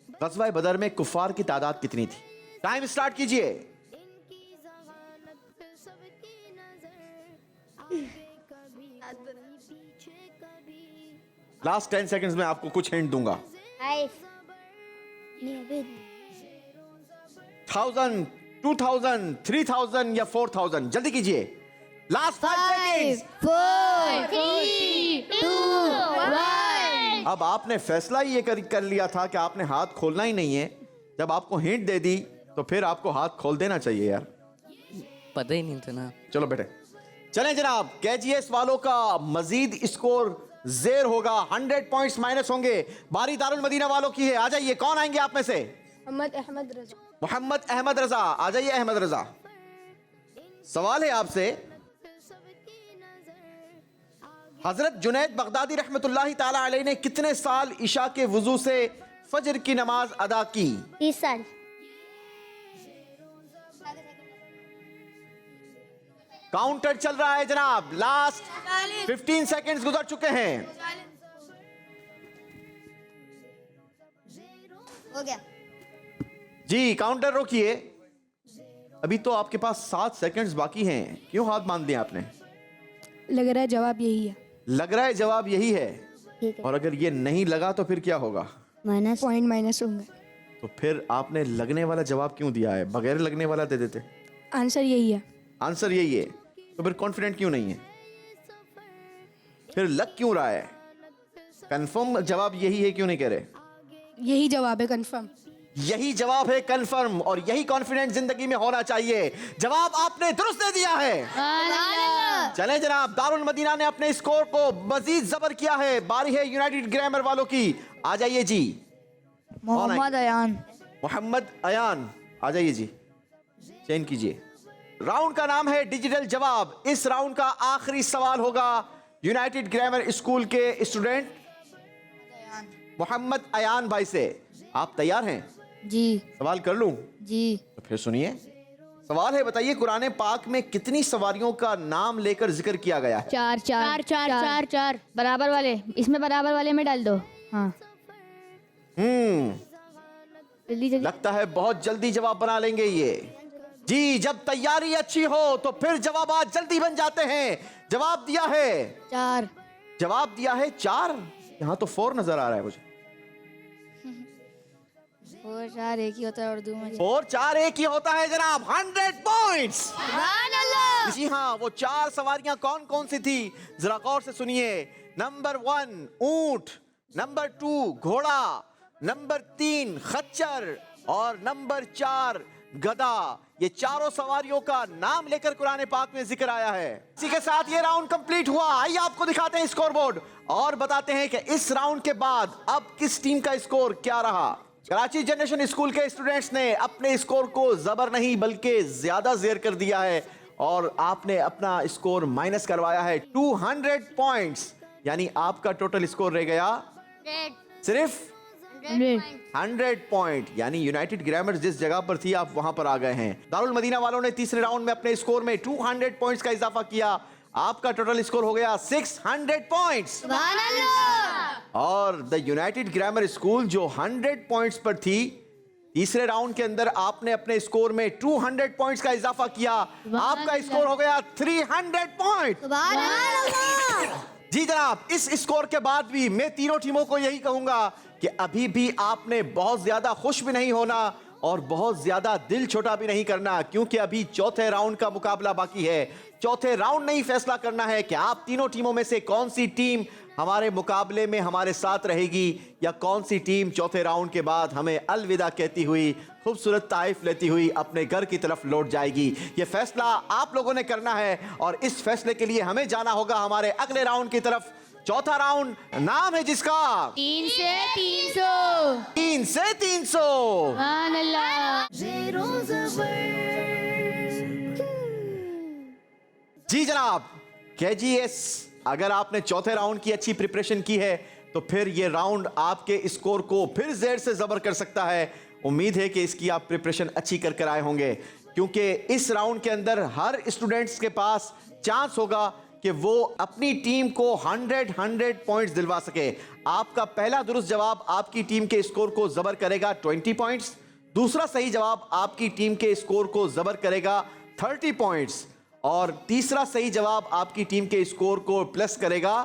ग़ज़वा बदर में कुफ़ार की तादाद कितनी थी? टाइम स्टार्ट कीजिए। लास्ट 10 सेकंड्स में आपको कुछ हिंट दूंगा। 1000, 2000, 3000 या 4000, जल्दी कीजिए। Last 5 seconds. 4, 3, 2, 1। अब आपने फैसला ही ये कर लिया था कि आपने हाथ खोलना ही नहीं है। जब आपको हिंट दे दी तो फिर आपको हाथ खोल देना चाहिए यार। पता ही नहीं था ना। चलो बेटे, चलें जनाब, केजीएस वालों का मजीद स्कोर 0 होगा, 100 पॉइंट्स माइनस होंगे। बारी दारुल मदीना वालों की है, आ जाइए। कौन आएंगे आप में से? मोहम्मद अहमद रजा। मोहम्मद अहमद रजा, आ जाइए अहमद रजा। सवाल है आपसे, हजरत जुनैद बगदादी रहमतुल्लाहि ताला अलैह ने कितने साल इशा के वुजू से फजर की नमाज अदा की? 30 साल। काउंटर चल रहा है जनाब, लास्ट 15 सेकंड्स गुजर चुके हैं। हो गया जी, काउंटर रोकिए। अभी तो आपके पास 7 सेकंड्स बाकी हैं, क्यों हाथ बांध दिया आपने? लग रहा है जवाब यही है। लग रहा है जवाब यही है, ठीक है। और अगर ये नहीं लगा तो फिर क्या होगा? माइनस पॉइंट माइनस होंगे। तो फिर आपने लगने वाला जवाब क्यों दिया है? बगैर लगने वाला दे देते। आंसर यही है। आंसर यही है, तो फिर कॉन्फिडेंट क्यों नहीं है? फिर लग क्यों रहा है? कंफर्म जवाब यही है क्यों नहीं कह रहे? यही जवाब है, कंफर्म। यही जवाब है कंफर्म, और यही कॉन्फिडेंस जिंदगी में होना चाहिए। जवाब आपने दुरुस्त दे दिया है। चलें जनाब, दारुल मदीना ने अपने स्कोर को मजीद जबर किया है। बारी है यूनाइटेड ग्रामर वालों की, आ जाइए जी। मोहम्मद अयान। मोहम्मद अयान, आ जाइए जी, चेंज कीजिए। राउंड का नाम है डिजिटल जवाब। इस राउंड का आखिरी सवाल होगा यूनाइटेड ग्रामर स्कूल के स्टूडेंट मोहम्मद अयान भाई से। आप तैयार हैं? जी। सवाल कर लूं? जी। तो फिर सुनिए। सवाल है, बताइए कुरान पाक में कितनी सवारियों का नाम लेकर जिक्र किया गया है? 4 4 4 4 4 बराबर वाले, इसमें बराबर वाले में डाल दो। हाँ, जल्दी जल्दी। लगता है बहुत जल्दी जवाब बना लेंगे ये। जी, जब तैयारी अच्छी हो तो फिर जवाब आज जल्दी बन जाते हैं। जवाब दिया है 4। जवाब दिया है 4। यहाँ तो 4 नजर आ रहा है मुझे। 4 4 एक ही होता है उर्दू में। 4 4 एक ही होता है जनाब। 100 पॉइंट्स। जी हाँ, वो 4 सवारियां कौन कौन सी थी जरा गौर से सुनिए। नंबर 1 ऊंट, नंबर 2 घोड़ा, नंबर 3 खच्चर और नंबर 4 गधा। ये चारों सवारियों का नाम लेकर कुरान पाक में जिक्र आया है। इसी के साथ ये राउंड कंप्लीट हुआ। आइए आपको दिखाते हैं स्कोर बोर्ड और बताते हैं कि इस राउंड के बाद अब किस टीम का स्कोर क्या रहा। कराची जनरेशन स्कूल के स्टूडेंट्स ने अपने स्कोर को जबर नहीं बल्कि ज्यादा जेर कर दिया है और आपने अपना स्कोर माइनस करवाया है 200 पॉइंट्स। यानी आपका टोटल स्कोर रह गया सिर्फ 100 पॉइंट। यानी यूनाइटेड ग्रामर जिस जगह पर थी आप वहां पर आ गए हैं। दारुल मदीना वालों ने तीसरे राउंड में अपने स्कोर में 200 पॉइंट्स का इजाफा किया। आपका टोटल स्कोर हो गया 600 पॉइंट्स। और द यूनाइटेड ग्रामर स्कूल जो 100 पॉइंट्स पर थी, तीसरे राउंड के अंदर आपने अपने स्कोर में 200 पॉइंट्स का इजाफा किया। आपका स्कोर हो गया 300 पॉइंट। जी जनाब, इस स्कोर के बाद भी मैं तीनों टीमों को यही कहूंगा कि अभी भी आपने बहुत ज्यादा खुश भी नहीं होना और बहुत ज्यादा दिल छोटा भी नहीं करना, क्योंकि अभी चौथे राउंड का मुकाबला बाकी है। चौथे राउंड नहीं फैसला करना है कि आप तीनों टीमों में से कौन सी टीम हमारे मुकाबले में हमारे साथ रहेगी या कौन सी टीम चौथे राउंड के बाद हमें अलविदा कहती हुई खूबसूरत तारीफ लेती हुई अपने घर की तरफ लौट जाएगी। ये फैसला आप लोगों ने करना है और इस फैसले के लिए हमें जाना होगा हमारे अगले राउंड की तरफ। चौथा राउंड नाम है जिसका 3 से 300 3 से 300। सुभान अल्लाह। ज़ेरो ज़बर जी जनाब, KGS, अगर आपने चौथे राउंड की अच्छी प्रिपरेशन की है तो फिर ये राउंड आपके स्कोर को फिर ज़ेर से ज़बर कर सकता है। उम्मीद है कि इसकी आप प्रिपरेशन अच्छी कर कर आए होंगे, क्योंकि इस राउंड के अंदर हर स्टूडेंट्स के पास चांस होगा कि वो अपनी टीम को 100 पॉइंट्स दिलवा सके। आपका पहला दुरुस्त जवाब आपकी टीम के स्कोर को ज़बर करेगा 20 पॉइंट्स, दूसरा सही जवाब आपकी टीम के स्कोर को ज़बर करेगा 30 पॉइंट्स, और तीसरा सही जवाब आपकी टीम के स्कोर को प्लस करेगा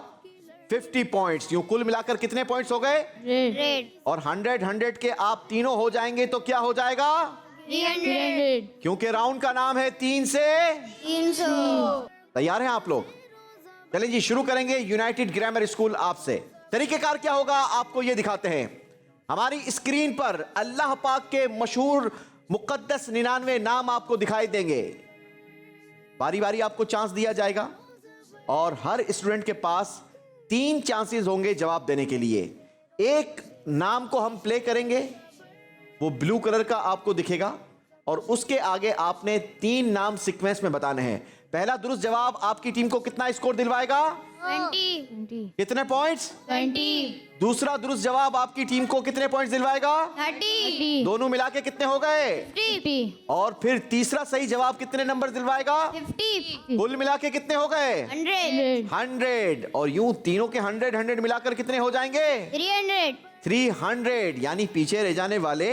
50 पॉइंट्स। यूं कुल मिलाकर कितने पॉइंट्स हो गए? रेड और 100 के आप तीनों हो जाएंगे तो क्या हो जाएगा? 300। क्योंकि राउंड का नाम है 3 से 300। तैयार हैं आप लोग? चलें जी, शुरू करेंगे यूनाइटेड ग्रामर स्कूल आपसे। तरीकेकार क्या होगा आपको ये दिखाते हैं। हमारी स्क्रीन पर अल्लाह पाक के मशहूर मुकद्दस 99 नाम आपको दिखाई देंगे। बारी बारी आपको चांस दिया जाएगा और हर स्टूडेंट के पास 3 चांसेस होंगे जवाब देने के लिए। एक नाम को हम प्ले करेंगे, वो ब्लू कलर का आपको दिखेगा, और उसके आगे आपने 3 नाम सीक्वेंस में बताने हैं। पहला दुरुस्त जवाब आपकी टीम को कितना स्कोर दिलवाएगा? 20। कितने पॉइंट्स? 20। दूसरा दुरुस्त जवाब आपकी टीम को कितने पॉइंट्स दिलवाएगा? 30। दोनों मिला के कितने हो गए? 50। और फिर तीसरा सही जवाब कितने नंबर दिलवाएगा? 50। कुल मिला के कितने हो गए? 100। 100। और यूं तीनों के 100 मिलाकर कितने हो जाएंगे? 300। 300। यानी पीछे रह जाने वाले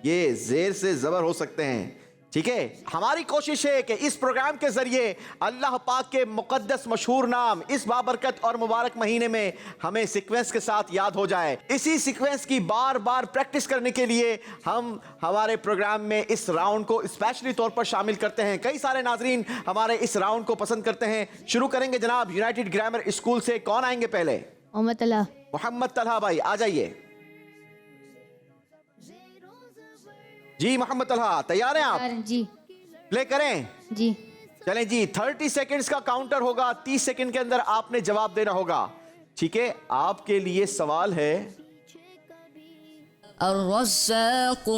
ये जेर से जबर हो सकते हैं। ठीक है, हमारी कोशिश है कि इस प्रोग्राम के जरिए अल्लाह पाक के मुकद्दस मशहूर नाम इस बाबरकत और मुबारक महीने में हमें सीक्वेंस के साथ याद हो जाए। इसी सीक्वेंस की बार बार प्रैक्टिस करने के लिए हम हमारे प्रोग्राम में इस राउंड को स्पेशली तौर पर शामिल करते हैं। कई सारे नाजरीन हमारे इस राउंड को पसंद करते हैं। शुरू करेंगे जनाब यूनाइटेड ग्रामर स्कूल से। कौन आएंगे पहले? मोहम्मद तला। मोहम्मद तलहा भाई आ जाइए। जी मोहम्मद तलहा, तैयार हैं आप? जी। प्ले करें? जी। चलें जी, 30 सेकंड्स का काउंटर होगा। 30 सेकंड के अंदर आपने जवाब देना होगा। ठीक है, आपके लिए सवाल है अर्रज़्ज़ाक़।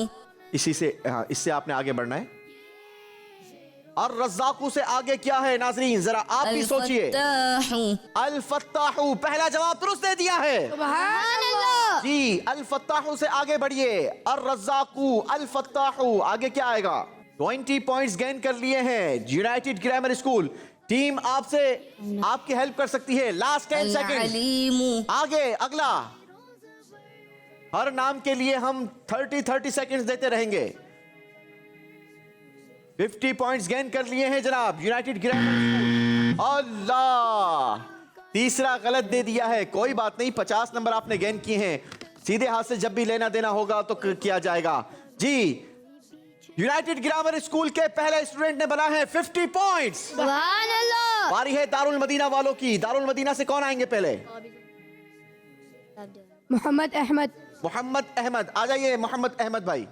इसी से इससे आपने आगे बढ़ना है। और रज़्ज़ाक़ू से आगे क्या है नाज़रीन, जरा आप भी सोचिए। अल फत्ताहू, पहला जवाब दुरुस्त दे दिया है। सुभान अल्लाह। जी, अल फत्ताहू से आगे बढ़िए। अर रज़्ज़ाक़ू, अल फत्ताहू, आगे क्या आएगा? 20 पॉइंट्स गेन कर लिए हैं यूनाइटेड ग्रामर स्कूल। टीम आपसे आपकी हेल्प कर सकती है। Last 10 second. आगे अगला। हर नाम के लिए हम 30 सेकंड्स देते रहेंगे। 50 पॉइंट्स गेन कर लिए हैं जनाब यूनाइटेड ग्रामर स्कूल। अल्लाह, तीसरा गलत दे दिया है। कोई बात नहीं, 50 नंबर आपने गेन किए हैं। सीधे हाथ से जब भी लेना देना होगा तो किया जाएगा। जी, यूनाइटेड ग्रामर स्कूल के पहले स्टूडेंट ने बना है 50 पॉइंट्स। सुभान अल्लाह। बारी है दारुल मदीना वालों की। दारुल मदीना से कौन आएंगे पहले? मोहम्मद अहमद। मोहम्मद अहमद, आ जाइए मोहम्मद अहमद भाई।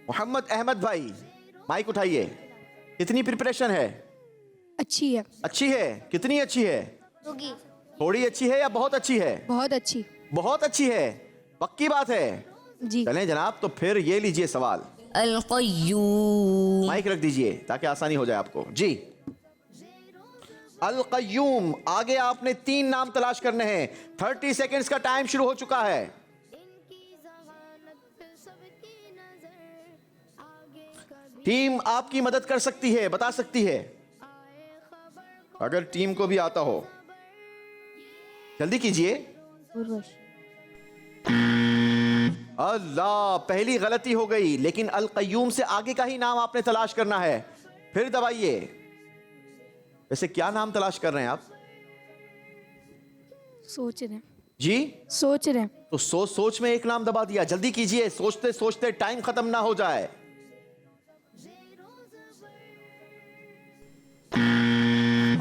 मोहम्मद अहमद भाई माइक उठाइए। कितनी प्रिपरेशन है? अच्छी है। अच्छी है? कितनी अच्छी है? थोड़ी अच्छी है या बहुत अच्छी है? बहुत अच्छी। बहुत अच्छी है, पक्की बात है। जी। चलें जनाब, तो फिर ये लीजिए सवाल। अल क़य्यूम। माइक रख दीजिए ताकि आसानी हो जाए आपको। जी, अल क़य्यूम। आगे आपने 3 नाम तलाश करने हैं। 30 सेकंड्स का टाइम शुरू हो चुका है। टीम आपकी मदद कर सकती है, बता सकती है अगर टीम को भी आता हो। जल्दी कीजिए। अल्लाह, पहली गलती हो गई, लेकिन अल क़य्यूम से आगे का ही नाम आपने तलाश करना है। फिर दबाइए। वैसे क्या नाम तलाश कर रहे हैं आप? सोच रहे हैं। जी, सोच रहे हैं। तो सोच सोच में एक नाम दबा दिया। जल्दी कीजिए, सोचते सोचते टाइम खत्म ना हो जाए।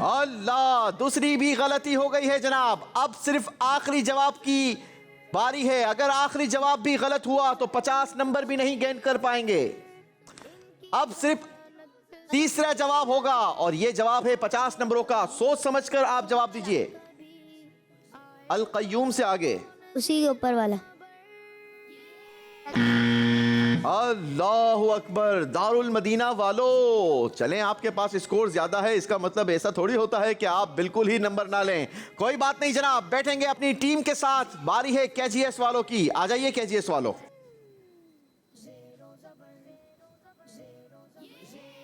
अल्लाह, दूसरी भी गलती हो गई है जनाब। अब सिर्फ आखिरी जवाब की बारी है। अगर आखिरी जवाब भी गलत हुआ तो 50 नंबर भी नहीं गेन कर पाएंगे। अब सिर्फ तीसरा जवाब होगा और ये जवाब है 50 नंबरों का। सोच समझकर आप जवाब दीजिए। अल क़य्यूम से आगे उसी के ऊपर वाला। अल्लाहु अकबर। दारुल मदीना वालों, चलें, आपके पास स्कोर ज्यादा है, इसका मतलब ऐसा थोड़ी होता है कि आप बिल्कुल ही नंबर ना लें। कोई बात नहीं जनाब, बैठेंगे अपनी टीम के साथ। बारी है केजीएस वालों की। आ जाइए केजीएस वालों।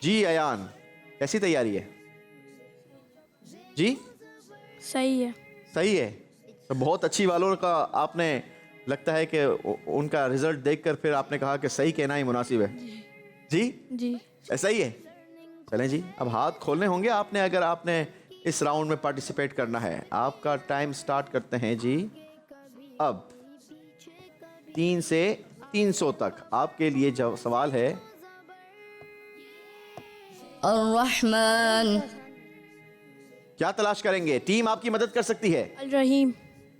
जी अयान, कैसी तैयारी है जी? सही है। सही है तो बहुत अच्छी वालों का आपने, लगता है कि उनका रिजल्ट देखकर फिर आपने कहा कि सही कहना ही मुनासिब है। जी जी ऐसा ही है। चलें जी, अब हाथ खोलने होंगे आपने अगर आपने इस राउंड में पार्टिसिपेट करना है। आपका टाइम स्टार्ट करते हैं जी अब। 3 से 300 तक आपके लिए जो सवाल है। अर्रहमान। क्या तलाश करेंगे? टीम आपकी मदद कर सकती है। अल रहीम।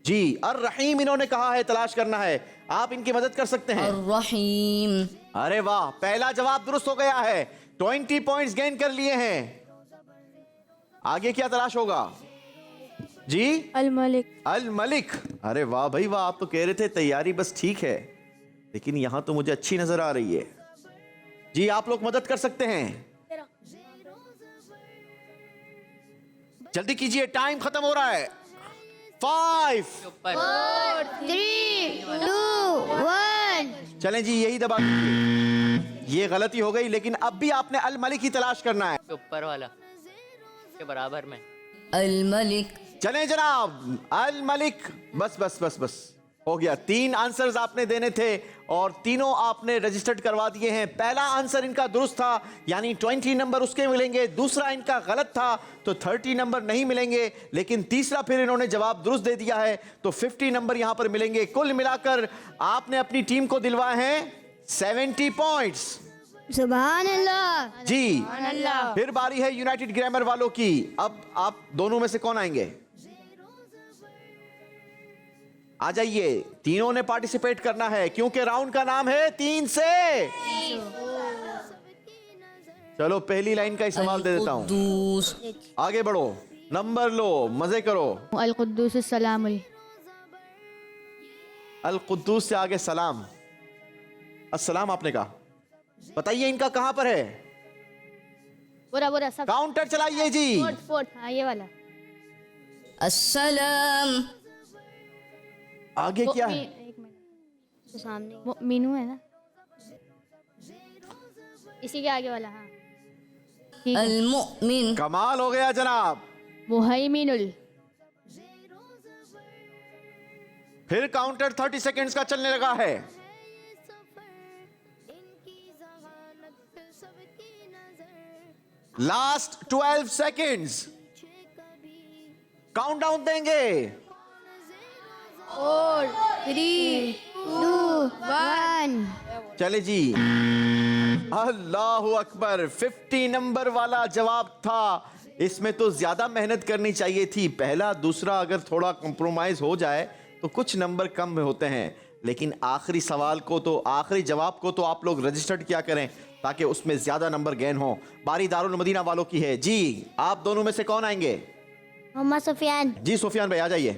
जी अर रहीम इन्होंने कहा है, तलाश करना है। आप इनकी मदद कर सकते हैं। अर्रहीम। अरे वाह, पहला जवाब दुरुस्त हो गया है। 20 पॉइंट्स गेन कर लिए हैं। आगे क्या तलाश होगा जी? अल मलिक। अल मलिक। अरे वाह भाई वाह, आप तो कह रहे थे तैयारी बस ठीक है, लेकिन यहां तो मुझे अच्छी नजर आ रही है। जी आप लोग मदद कर सकते हैं, जल्दी कीजिए, टाइम खत्म हो रहा है। 5 4 3 2 1। चलें जी, यही दबा दीजिए। ये गलती हो गई, लेकिन अब भी आपने अल मलिक ही तलाश करना है। ऊपर वाला के बराबर में। अल मलिक। चलें जनाब, अल मलिक। बस बस बस बस हो गया। 3 आंसर्स आपने देने थे और तीनों आपने रजिस्टर्ड करवा दिए हैं। पहला आंसर इनका दुरुस्त था, यानी 20 नंबर उसके मिलेंगे। दूसरा इनका गलत था तो 30 नंबर नहीं मिलेंगे, लेकिन तीसरा फिर इन्होंने जवाब दुरुस्त दे दिया है तो 50 नंबर यहां पर मिलेंगे। कुल मिलाकर आपने अपनी टीम को दिलवाए हैं 70 पॉइंट्स। सुभान अल्लाह जी फिर बारी है यूनाइटेड ग्रामर वालों की। अब आप दोनों में से कौन आएंगे? आ जाइए, तीनों ने पार्टिसिपेट करना है क्योंकि राउंड का नाम है 3 से। चलो पहली लाइन का ही सवाल दे देता हूं। कुद्दूस। आगे बढ़ो, नंबर लो, मजे करो। अल कुद्दूस सलाम। अल कुद्दूस से आगे सलाम। अस्सलाम आपने कहा, बताइए इनका कहां पर है? बुरा बुरा सब काउंटर चलाइए जी। फोर्थ हाँ ये वाला। अस्सलाम। आगे क्या है? एक मिनट, तो सामने वो मीनू है ना, इसी के आगे वाला। हाँ ठीक है। अल मुमिन। कमाल हो गया जनाब। मुहैमिनुल। फिर काउंटर 30 सेकेंड्स का चलने लगा है। लास्ट 12 सेकेंड्स, काउंटडाउन देंगे। 4 3 2 1। चले जी, अल्लाहु अकबर। 50 नंबर वाला जवाब था। इसमें तो ज्यादा मेहनत करनी चाहिए थी। पहला दूसरा अगर थोड़ा कंप्रोमाइज हो जाए तो कुछ नंबर कम में होते हैं, लेकिन आखिरी सवाल को तो, आखिरी जवाब को तो आप लोग रजिस्टर्ड किया करें ताकि उसमें ज्यादा नंबर गेन हो। बारी दारुल मदीना वालों की है। जी आप दोनों में से कौन आएंगे? मोहम्मद सुफियान। जी सुफियान भाई आ जाइए।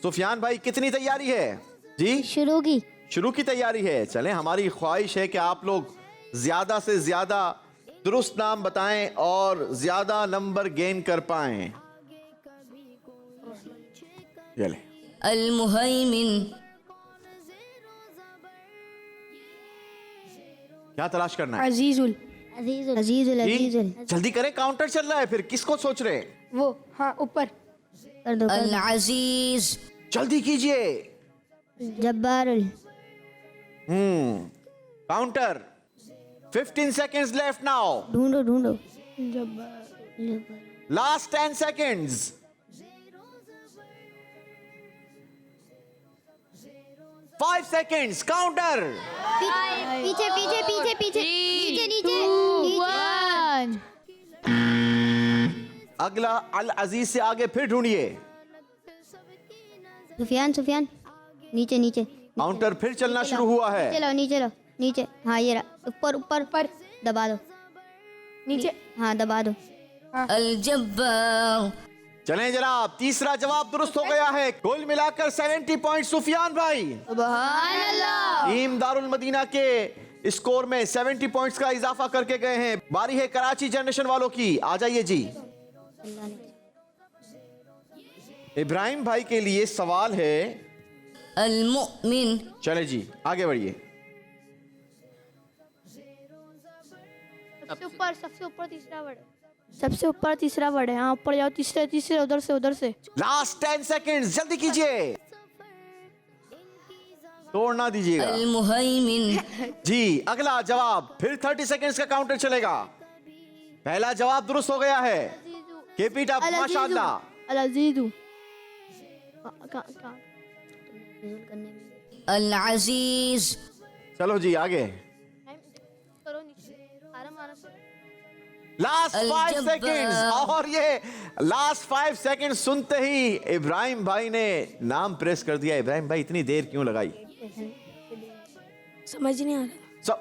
सुफियान भाई कितनी तैयारी है जी? शुरू की तैयारी है। चलें, हमारी ख्वाहिश है कि आप लोग ज्यादा से ज्यादा दुरुस्त नाम बताएं और ज्यादा नंबर गेन कर पाएं। चलें, अल मुहैमिन। क्या तलाश करना है? अजीजुल। अजीजुल अजीजुल अजीजुल। जी, जल्दी करें, काउंटर चल रहा है। फिर किसको सोच रहे हैं? वो हाँ ऊपर। कर दो अल अजीज। जल्दी कीजिए। Jabbarul. Counter 15 seconds left now. ढूंढो ढूंढो। Last 10 seconds. 5 seconds. Counter. पीछे पीछे पीछे पीछे नीचे नीचे वन। अगला अल अजीज से आगे फिर ढूंढिए। सुफियान सुफियान नीचे नीचे। काउंटर फिर चलना शुरू हुआ है। नीचे लो नीचे लो नीचे। हाँ ये रहा, ऊपर ऊपर ऊपर। दबा दो नीचे हाँ दबा दो अल जब्बार चलें जनाब, तीसरा जवाब दुरुस्त हो गया है। कुल मिलाकर 70 पॉइंट सुफियान भाई। सुभान अल्लाह। टीम दारुल मदीना के स्कोर में 70 पॉइंट्स का इजाफा करके गए हैं। बारी है कराची जनरेशन वालों की, आ जाइए जी। इब्राहिम भाई के लिए सवाल है, अल मुमिन चले जी आगे बढ़िए। सबसे ऊपर तीसरा वर्ड सबसे ऊपर तीसरा वर्ड है। हाँ ऊपर जाओ, तीसरे तीसरे उधर से लास्ट 10 सेकेंड्स, जल्दी कीजिए, तोड़ ना दीजिएगा। अल मुहैमिन जी अगला जवाब, फिर 30 सेकेंड्स का काउंटर चलेगा। पहला जवाब दुरुस्त हो गया है। कीप इट अप, माशाअल्लाह। अल अजीजु अल अजीज चलो जी आगे। लास्ट 5 सेकेंड्स, और ये लास्ट 5 सेकेंड सुनते ही इब्राहिम भाई ने नाम प्रेस कर दिया। इब्राहिम भाई इतनी देर क्यों लगाई? समझ नहीं आ रहा।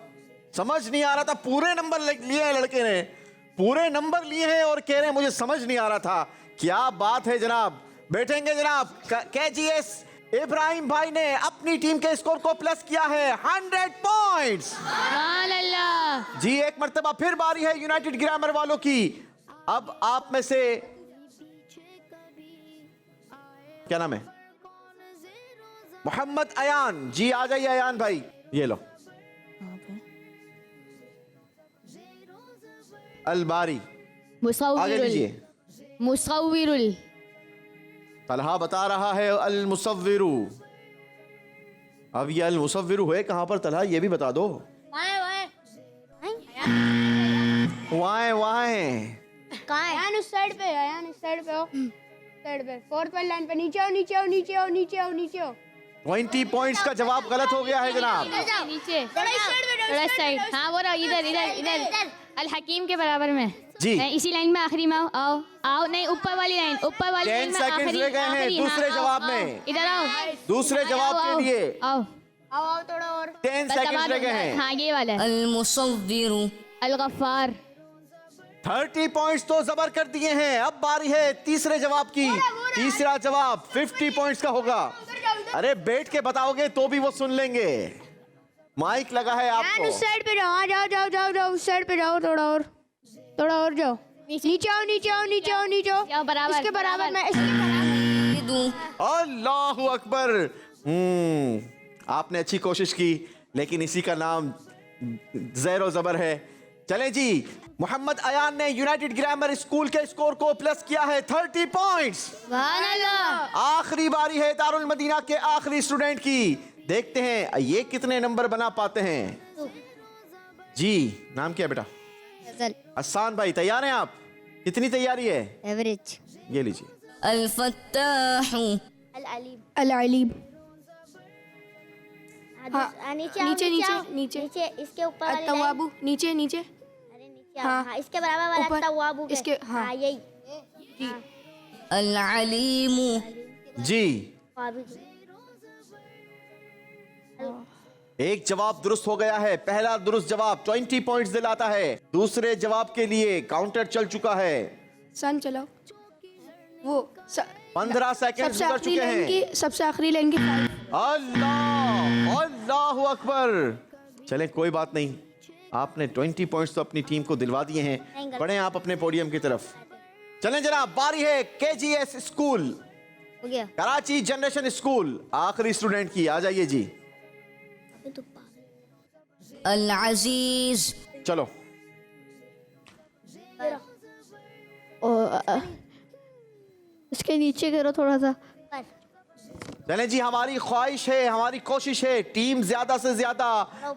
समझ नहीं आ रहा था। पूरे नंबर लिए हैं लड़के ने, पूरे नंबर लिए हैं और कह रहे हैं मुझे समझ नहीं आ रहा था। क्या बात है जनाब। बैठेंगे जनाब। केजीएस इब्राहिम भाई ने अपनी टीम के स्कोर को प्लस किया है 100 पॉइंट्स। सुभान अल्लाह। जी एक मर्तबा फिर बारी है यूनाइटेड ग्रामर वालों की। अब आप में से क्या नाम है? मोहम्मद अयान जी, आ जाइए अयान भाई, ये लो। अलबारी आगे मुसव्विरुल लीजिए। मुसव्विरुल तलहा बता रहा है अल मुसव्विरु। अब ये अल मुसव्विरु है कहां पर तलहा, ये भी बता दो। वाए वाए कहाँ है? यान उस साइड पे है, यान उस साइड पे हो, साइड पे 4th वाली लाइन पे। नीचे आओ नीचे आओ नीचे आओ नीचे आओ नीचे आओ। 20 पॉइंट्स का जवाब गलत हो गया है जनाब। नीचे थोड़ा साइड। हाँ वो रहा, इधर इधर इधर अल हकीम के बराबर में जी। इसी लाइन में आखिरी में आओ आओ नहीं ऊपर वाली लाइन, ऊपर वाली 10 लाइन में सेकंड्स आखिरी रह गए हैं आखिरी, दूसरे हाँ, जवाब आओ, में। आओ, इधर आओ दूसरे जवाब के लिए आओ आओ आओ थोड़ा और। 10 बस सेकंड्स दबा रह गए दो। हैं। हाँ ये वाला है अल मुसव्विरु अल गफ्फार। 30 पॉइंट्स तो जबर कर दिए हैं। अब बारी है तीसरे जवाब की। तीसरा जवाब 50 पॉइंट्स का होगा। अरे बैठ के बताओगे तो भी वो सुन लेंगे। माइक लगा है यान आपको। उस साइड पे जाओ, जाओ जाओ जाओ जाओ उस साइड पे जाओ, थोड़ा और जाओ। नीचे आओ नीचे आओ नीचे आओ नीचे आओ। जाओ बराबर इसके बराबर में, इसके बराबर। अल्लाहु अकबर। आपने अच्छी कोशिश की, लेकिन इसी का नाम ज़ेरो ज़बर है। चले जी, मोहम्मद अयान ने यूनाइटेड ग्रामर स्कूल के स्कोर को प्लस किया है 30 पॉइंट्स। सुभान अल्लाह। आखिरी बारी है दारुल मदीना के आखिरी स्टूडेंट की। देखते हैं ये कितने नंबर बना पाते हैं। जी नाम क्या बेटा? हसन भाई, तैयार हैं आप? कितनी तैयारी है? एवरेज। ये लीजिए। अल फत्ताहु अल अलीम। अल अलीम। नीचे नीचे नीचे नीचे नीचे इसके ऊपर वाली लाइन। अत्तवाबू नीचे नीचे। अरे नीचे आओ। हाँ इसके बराबर वाला ऊपर, तवाबू के। इसके हाँ। हाँ यही। अल अलीमु जी वाबी। एक जवाब दुरुस्त हो गया है। पहला दुरुस्त जवाब 20 पॉइंट्स दिलाता है। दूसरे जवाब के लिए काउंटर चल चुका है। सन चलाओ। वो 15 सेकंड सबसे गुजर आखिरी चुके लाइन हैं। की, सबसे आखिरी लाइन की 5। अल्लाह अल्लाहु अकबर। चले कोई बात नहीं, आपने 20 पॉइंट्स तो अपनी टीम को दिलवा दिए हैं। बढ़े आप अपने पोडियम की तरफ। चलें जनाब, बारी है केजीएस स्कूल हो गया। कराची जनरेशन स्कूल आखिरी स्टूडेंट की। आ जाइए जी। अल अजीज चलो इसके नीचे करो थोड़ा सा। चलें जी, हमारी ख्वाहिश है, हमारी कोशिश है, टीम ज्यादा से ज्यादा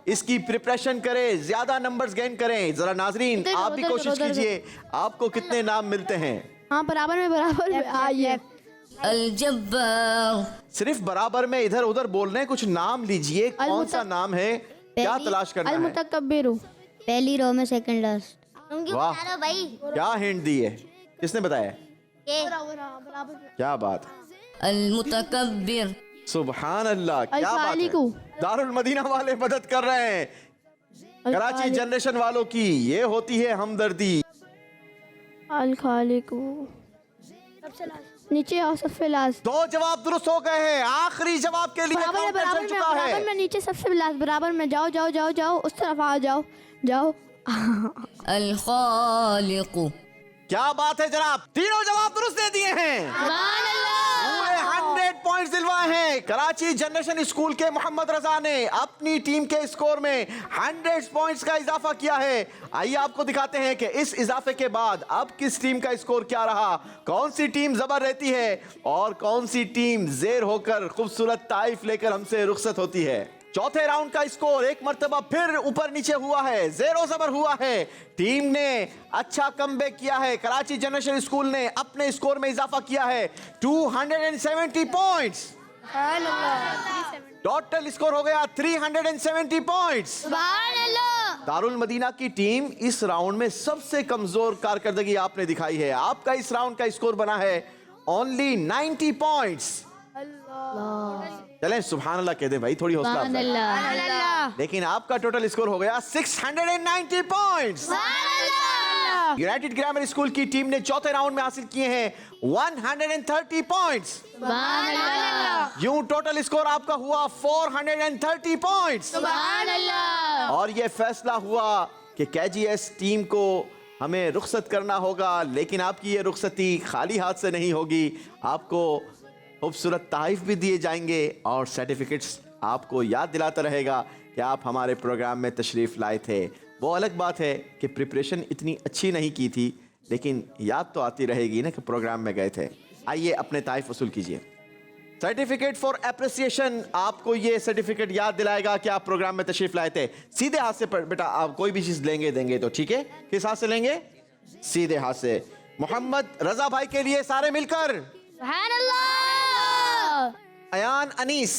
इसकी प्रिपरेशन करे, ज्यादा नंबर्स गेन करें। जरा नाजरीन आप भी कोशिश कीजिए। आपको कितने नाम मिलते हैं? हाँ बराबर में आइए। अल जब्बार सिर्फ बराबर में इधर उधर बोल रहे हैं, कुछ नाम लीजिए। कौन सा नाम है, क्या तलाश करना है? मुतकब्बिरु। पहली रो में सेकंड लास्ट। वाह, भाई क्या हिंट दी है, किसने बताया? क्या बात, अल मुतकब्बिर सुभान अल्लाह, क्या बात है। खालिकु। दारुल मदीना वाले मदद कर रहे हैं। कराची जनरेशन वालों की ये होती है हमदर्दी। अल खालिक नीचे आओ सबसे लास्ट। 2 जवाब दुरुस्त हो गए हैं। आखिरी जवाब के लिए काउंटर चल चुका है। बराबर में नीचे सबसे लास्ट बराबर में जाओ जाओ जाओ जाओ उस तरफ आ जाओ जाओ। अल खालिक। क्या बात है जनाब, तीनों जवाब दुरुस्त दे दिए हैं। 100 पॉइंट्स दिलवाए हैं। कराची जनरेशन स्कूल के मोहम्मद रजा ने अपनी टीम के स्कोर में 100 पॉइंट्स का इजाफा किया है। आइए आपको दिखाते हैं कि इस इजाफे के बाद अब किस टीम का स्कोर क्या रहा, कौन सी टीम जबर रहती है और कौन सी टीम जेर होकर खूबसूरत ताइफ लेकर हमसे रुखसत होती है। चौथे राउंड का स्कोर एक मर्तबा फिर ऊपर नीचे हुआ है, जेरो जबर हुआ है। टीम ने अच्छा कमबैक किया है। कराची जनरेशन स्कूल ने अपने स्कोर में इजाफा किया है 270 पॉइंट्स। टोटल स्कोर हो गया 370 पॉइंट्स। दारुल मदीना की टीम इस राउंड में सबसे कमजोर कारकर्दगी आपने दिखाई है। आपका इस राउंड का स्कोर बना है ओनली 90 पॉइंट्स। चलें सुभान अल्लाह कह दे भाई, थोड़ी हौसला अफजाई। लेकिन आपका टोटल स्कोर हो गया 690 पॉइंट्स। यूनाइटेड ग्रामर स्कूल की टीम ने चौथे राउंड में हासिल किए हैं 130 पॉइंट्स। यूं टोटल स्कोर आपका हुआ 430 पॉइंट्स। और ये फैसला हुआ कि केजीएस टीम को हमें रुखसत करना होगा, लेकिन आपकी ये रुखसती खाली हाथ से नहीं होगी। आपको खूबसूरत तारीफ भी दिए जाएंगे और सर्टिफिकेट्स आपको याद दिलाता रहेगा कि आप हमारे प्रोग्राम में तशरीफ़ लाए थे। वो अलग बात है कि प्रिपरेशन इतनी अच्छी नहीं की थी, लेकिन याद तो आती रहेगी ना कि प्रोग्राम में गए थे। आइए अपने तारीफ वसूल कीजिए। सर्टिफिकेट फॉर एप्रिसिएशन, आपको ये सर्टिफिकेट याद दिलाएगा कि आप प्रोग्राम में तशरीफ़ लाए थे। सीधे हाथ से बेटा आप कोई भी चीज़ लेंगे देंगे तो ठीक है। किस हाथ से लेंगे? सीधे हाथ से। मोहम्मद रजा भाई के लिए सारे मिलकर अयान अनीस,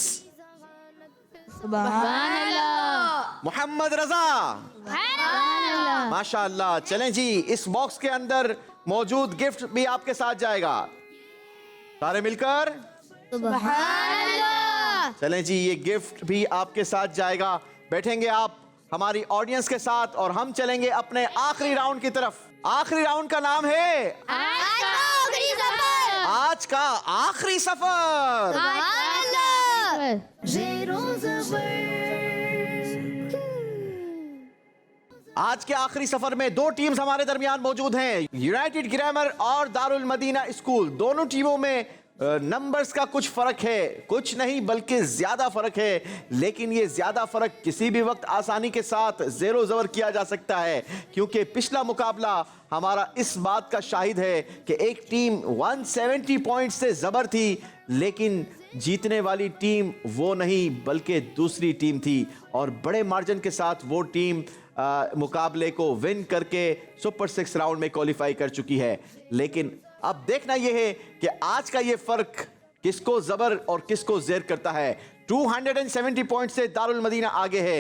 मोहम्मद रजा, माशाअल्लाह। चलें जी, इस बॉक्स के अंदर मौजूद गिफ्ट भी आपके साथ जाएगा। सारे मिलकर चलें जी, ये गिफ्ट भी आपके साथ जाएगा। बैठेंगे आप हमारी ऑडियंस के साथ और हम चलेंगे अपने आखिरी राउंड की तरफ। आखिरी राउंड का नाम है आज का आखिरी सफर। आज के आखिरी सफर में 2 टीम्स हमारे दरमियान मौजूद हैं, यूनाइटेड ग्रामर और दारुल मदीना स्कूल। दोनों टीमों में नंबर्स का कुछ फर्क है, कुछ नहीं बल्कि ज्यादा फर्क है। लेकिन ये ज्यादा फर्क किसी भी वक्त आसानी के साथ जेरो जबर किया जा सकता है, क्योंकि पिछला मुकाबला हमारा इस बात का शाहिद है कि एक टीम 170 पॉइंट से जबर थी, लेकिन जीतने वाली टीम वो नहीं बल्कि दूसरी टीम थी और बड़े मार्जिन के साथ वो टीम मुकाबले को विन करके सुपर 6 राउंड में क्वालिफाई कर चुकी है। लेकिन अब देखना यह है कि आज का ये फर्क किसको जबर और किसको जेर करता है। 270 पॉइंट से दारुल मदीना आगे है।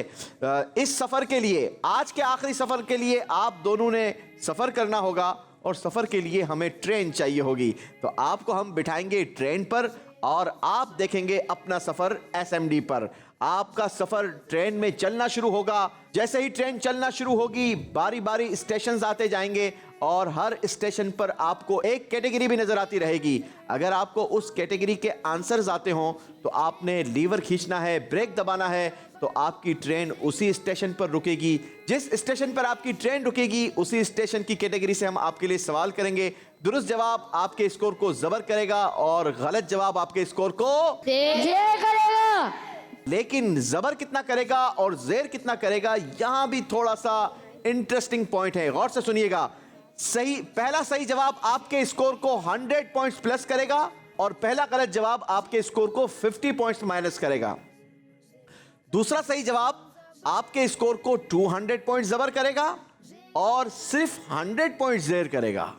इस सफर के लिए, आज के आखिरी सफर के लिए आप दोनों ने सफर करना होगा और सफर के लिए हमें ट्रेन चाहिए होगी। तो आपको हम बिठाएंगे ट्रेन पर और आप देखेंगे अपना सफर एसएमडी पर। आपका सफर ट्रेन में चलना शुरू होगा। जैसे ही ट्रेन चलना शुरू होगी, बारी बारी स्टेशंस आते जाएंगे और हर स्टेशन पर आपको एक कैटेगरी भी नजर आती रहेगी। अगर आपको उस कैटेगरी के आंसर्स आते हों तो आपने लीवर खींचना है, ब्रेक दबाना है, तो आपकी ट्रेन उसी स्टेशन पर रुकेगी। जिस स्टेशन पर आपकी ट्रेन रुकेगी उसी स्टेशन की कैटेगरी से हम आपके लिए सवाल करेंगे। दुरुस्त जवाब आपके स्कोर को जबर करेगा और गलत जवाब आपके स्कोर को जेर करेगा। लेकिन जबर कितना करेगा और जेर कितना करेगा, यहां भी थोड़ा सा इंटरेस्टिंग पॉइंट है, गौर से सुनिएगा। पहला सही जवाब आपके स्कोर को 100 पॉइंट्स प्लस करेगा और पहला गलत जवाब आपके स्कोर को 50 पॉइंट्स माइनस करेगा। दूसरा सही जवाब आपके स्कोर को 200 पॉइंट्स जबर करेगा और सिर्फ 100 पॉइंट्स जेर करेगा।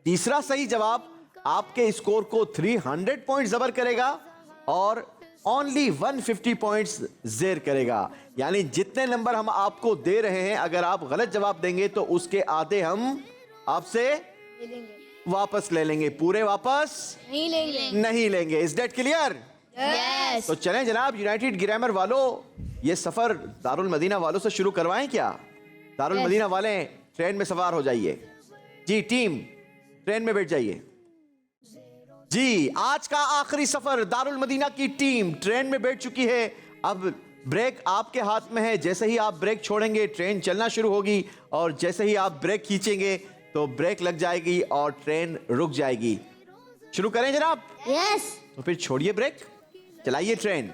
तीसरा सही जवाब आपके स्कोर को 300 पॉइंट्स जबर करेगा और ओनली 150 पॉइंट्स जेर करेगा। यानी जितने नंबर हम आपको दे रहे हैं, अगर आप गलत जवाब देंगे तो उसके आधे हम आपसे वापस ले लेंगे, पूरे वापस नहीं लेंगे। Is that clear? यस। तो चलें जनाब, यूनाइटेड ग्रामर वालों ये सफर दारुल मदीना वालों से शुरू करवाएं क्या? दारुल मदीना वाले ट्रेन में सवार हो जाइए। जी टीम ट्रेन में बैठ जाइए। जी आज का आखिरी सफर दारुल मदीना की टीम ट्रेन में बैठ चुकी है। अब ब्रेक आपके हाथ में है। जैसे ही आप ब्रेक छोड़ेंगे ट्रेन चलना शुरू होगी और जैसे ही आप ब्रेक खींचेंगे तो ब्रेक लग जाएगी और ट्रेन रुक जाएगी। शुरू करें जनाब? यस। तो फिर छोड़िए ब्रेक, चलाइए ट्रेन।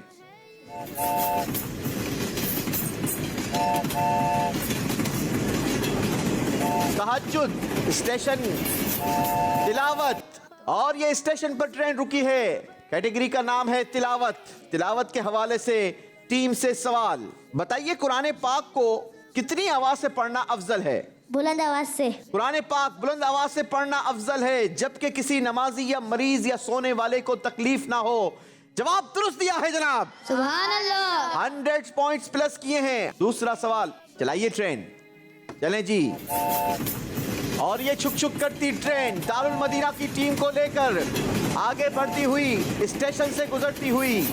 तहज्जुद स्टेशन तिलावत, और ये स्टेशन पर ट्रेन रुकी है। कैटेगरी का नाम है तिलावत। तिलावत के हवाले से टीम से सवाल। बताइए कुरान पाक को कितनी आवाज से पढ़ना अफजल है? बुलंद आवाज से। कुरान पाक बुलंद आवाज से पढ़ना अफजल है जबकि किसी नमाजी या मरीज या सोने वाले को तकलीफ ना हो। जवाब दुरुस्त दिया है जनाब। सुभान अल्लाह। 100 पॉइंट्स प्लस किए हैं। दूसरा सवाल, चलाइए ट्रेन। चलें जी। और ये छुक छुक करती ट्रेन दारुल मदीना की टीम को लेकर आगे बढ़ती हुई स्टेशन से गुजरती हुई।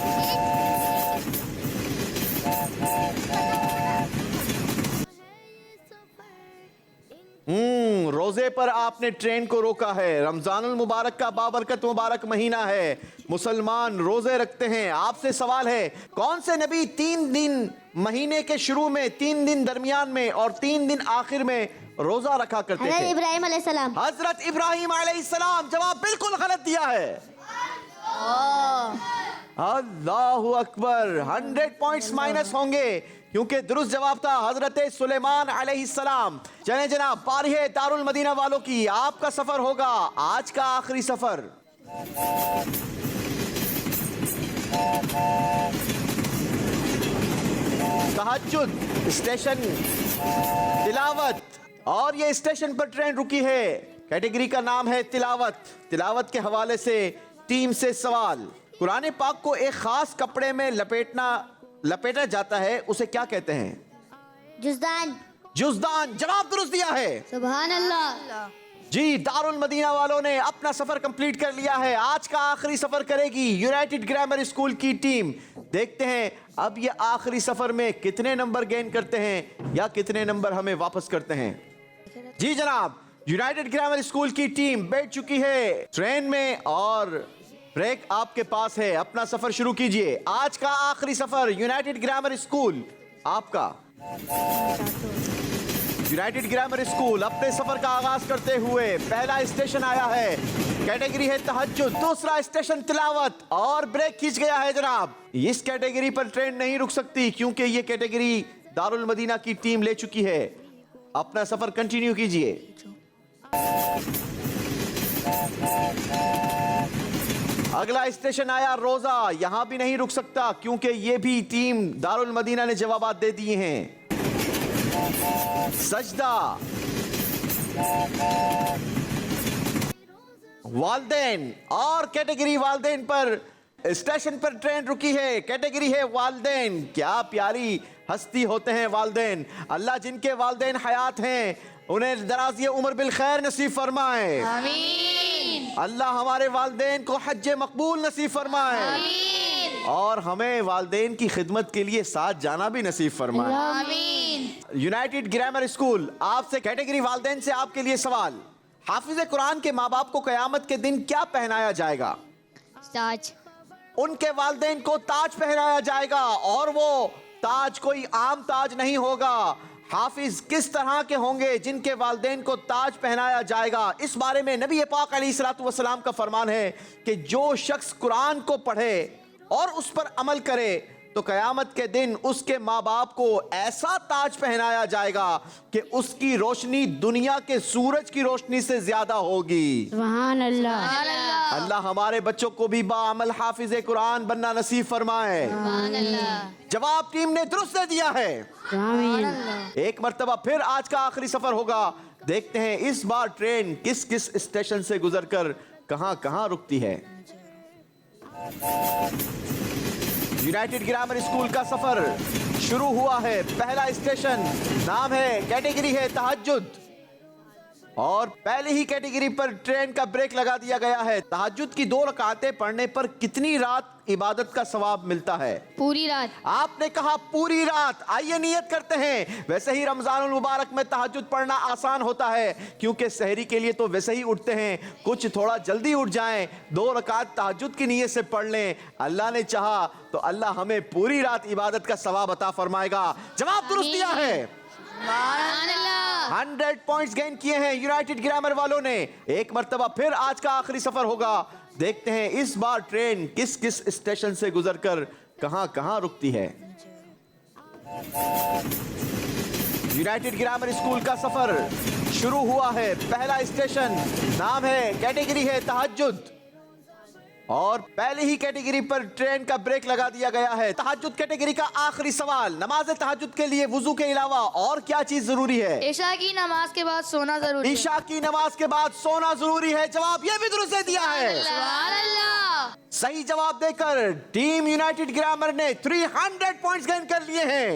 रोजे पर आपने ट्रेन को रोका है। रमजानुल मुबारक का बाबरकत मुबारक महीना है। मुसलमान रोजे रखते हैं। आपसे सवाल है, कौन से नबी 3 दिन महीने के शुरू में, 3 दिन दरमियान में और 3 दिन आखिर में रोजा रखा करते थे? हज़रत इब्राहिम अलैहिस्सलाम। हजरत इब्राहिम अलैहिस्सलाम। जवाब बिल्कुल गलत दिया है। अल्लाहु अकबर। 100 पॉइंट्स माइनस होंगे क्योंकि दुरुस्त जवाब था हजरत सुलेमान अलैहिस्सलाम। चले जनाब, पारी है दारुल मदीना वालों की। आपका सफर होगा आज का आखिरी सफर। तहज्जुद स्टेशन तिलावत, और ये स्टेशन पर ट्रेन रुकी है। कैटेगरी का नाम है तिलावत। तिलावत के हवाले से टीम से सवाल। कुरान पाक को एक खास कपड़े में लपेटा जाता है, उसे क्या कहते हैं? जुज़दान। जुज़दान। जवाब दुरुस्त दिया है। सुभान अल्लाह। जी दारुल मदीना वालों ने अपना सफर कंप्लीट कर लिया है। आज का आखिरी सफर करेगी यूनाइटेड ग्रामर स्कूल की टीम। देखते हैं अब ये आखिरी सफर में कितने नंबर गेन करते हैं या कितने नंबर हमें वापस करते हैं। जी जनाब, यूनाइटेड ग्रामर स्कूल की टीम बैठ चुकी है ट्रेन में और ब्रेक आपके पास है। अपना सफर शुरू कीजिए। आज का आखिरी सफर यूनाइटेड ग्रामर स्कूल आपका। यूनाइटेड ग्रामर स्कूल अपने सफर का आगाज करते हुए पहला स्टेशन आया है। कैटेगरी है तहज्जुद। दूसरा स्टेशन तिलावत और ब्रेक खींच गया है जनाब। इस कैटेगरी पर ट्रेन नहीं रुक सकती क्योंकि ये कैटेगरी दारुल मदीना की टीम ले चुकी है। अपना सफर कंटिन्यू कीजिए। अगला स्टेशन आया रोजा। यहां भी नहीं रुक सकता क्योंकि ये भी टीम दारुल मदीना ने जवाब दे दिए हैं। सजदा, वालदेन, और कैटेगरी वालदेन पर स्टेशन पर ट्रेन रुकी है। कैटेगरी है वालदेन। क्या प्यारी हस्ती होते हैं वालदेन। अल्लाह जिनके वालदेन हयात हैं उन्हें दराज़ी उम्र बिल खैर नसीब फरमाए। आमीन। अल्लाह हमारे वालदेन को हज्ज मकबूल नसीब फरमाए। आमीन। और हमें वालदेन की खिदमत के लिए साथ जाना भी नसीब फरमाए। आमीन। यूनाइटेड ग्रामर स्कूल आपसे कैटेगरी वालदेन से आपके लिए सवाल। हाफिज कुरान के माँ बाप को कयामत के दिन क्या पहनाया जाएगा? ताज। उनके वालदेन को ताज पहनाया जाएगा और वो ताज कोई आम ताज नहीं होगा। हाफिज किस तरह के होंगे जिनके वालदेन को ताज पहनाया जाएगा? इस बारे में नबी पाक अलैहिस्सलातु वस्सलाम का फरमान है कि जो शख्स कुरान को पढ़े और उस पर अमल करे तो कयामत के दिन उसके माँ बाप को ऐसा ताज पहनाया जाएगा कि उसकी रोशनी दुनिया के सूरज की रोशनी से ज्यादा होगी। सुभान अल्लाह। अल्लाह हमारे बच्चों को भी बाअमल हाफिज कुरान बनना नसीब फरमाए। सुभान अल्लाह। जवाब टीम ने दुरुस्त दे दिया है। आमीन। एक मर्तबा फिर आज का आखिरी सफर होगा। देखते हैं इस बार ट्रेन किस किस स्टेशन से गुजरकर कहां कहां रुकती है। यूनाइटेड ग्रामर स्कूल का सफर शुरू हुआ है। पहला स्टेशन नाम है, कैटेगरी है तहज्जुद और पहले ही कैटेगरी पर ट्रेन का ब्रेक लगा दिया गया है। तहज्जुद की 2 रकातें पढ़ने पर कितनी रात इबादत का सवाब मिलता है? पूरी रात। आपने कहा पूरी रात। आइए नियत करते हैं। वैसे ही रमजानुल मुबारक में तहज्जुद पढ़ना आसान होता है, क्योंकि सहरी के लिए तो वैसे ही उठते हैं। कुछ थोड़ा जल्दी उठ जाएं, 2 रकात तहज्जुद की नियत से पढ़ लें। अल्लाह ने चाहा तो अल्लाह हमें पूरी रात इबादत का सवाब अता फरमाएगा। जवाब दुरुस्त दिया है। 100 पॉइंट्स गेन किए हैं यूनाइटेड ग्रामर वालों ने। एक मर्तबा फिर आज का आखिरी सफर होगा। देखते हैं इस बार ट्रेन किस किस स्टेशन से गुजरकर कहां कहां रुकती है। यूनाइटेड ग्रामर स्कूल का सफर शुरू हुआ है। पहला स्टेशन, नाम है, कैटेगरी है तहज्जुद, और पहले ही कैटेगरी पर ट्रेन का ब्रेक लगा दिया गया है। तहज्जुद कैटेगरी का आखिरी सवाल, नमाज तहज्जुद के लिए वुजू के अलावा और क्या चीज जरूरी है? ईशा की नमाज के बाद सोना जरूरी है। ईशा की नमाज के बाद सोना जरूरी है। जवाब ये भी दुरुस्त दिया है। सही जवाब देकर टीम यूनाइटेड ग्रामर ने 300 पॉइंट्स गेन कर लिए हैं।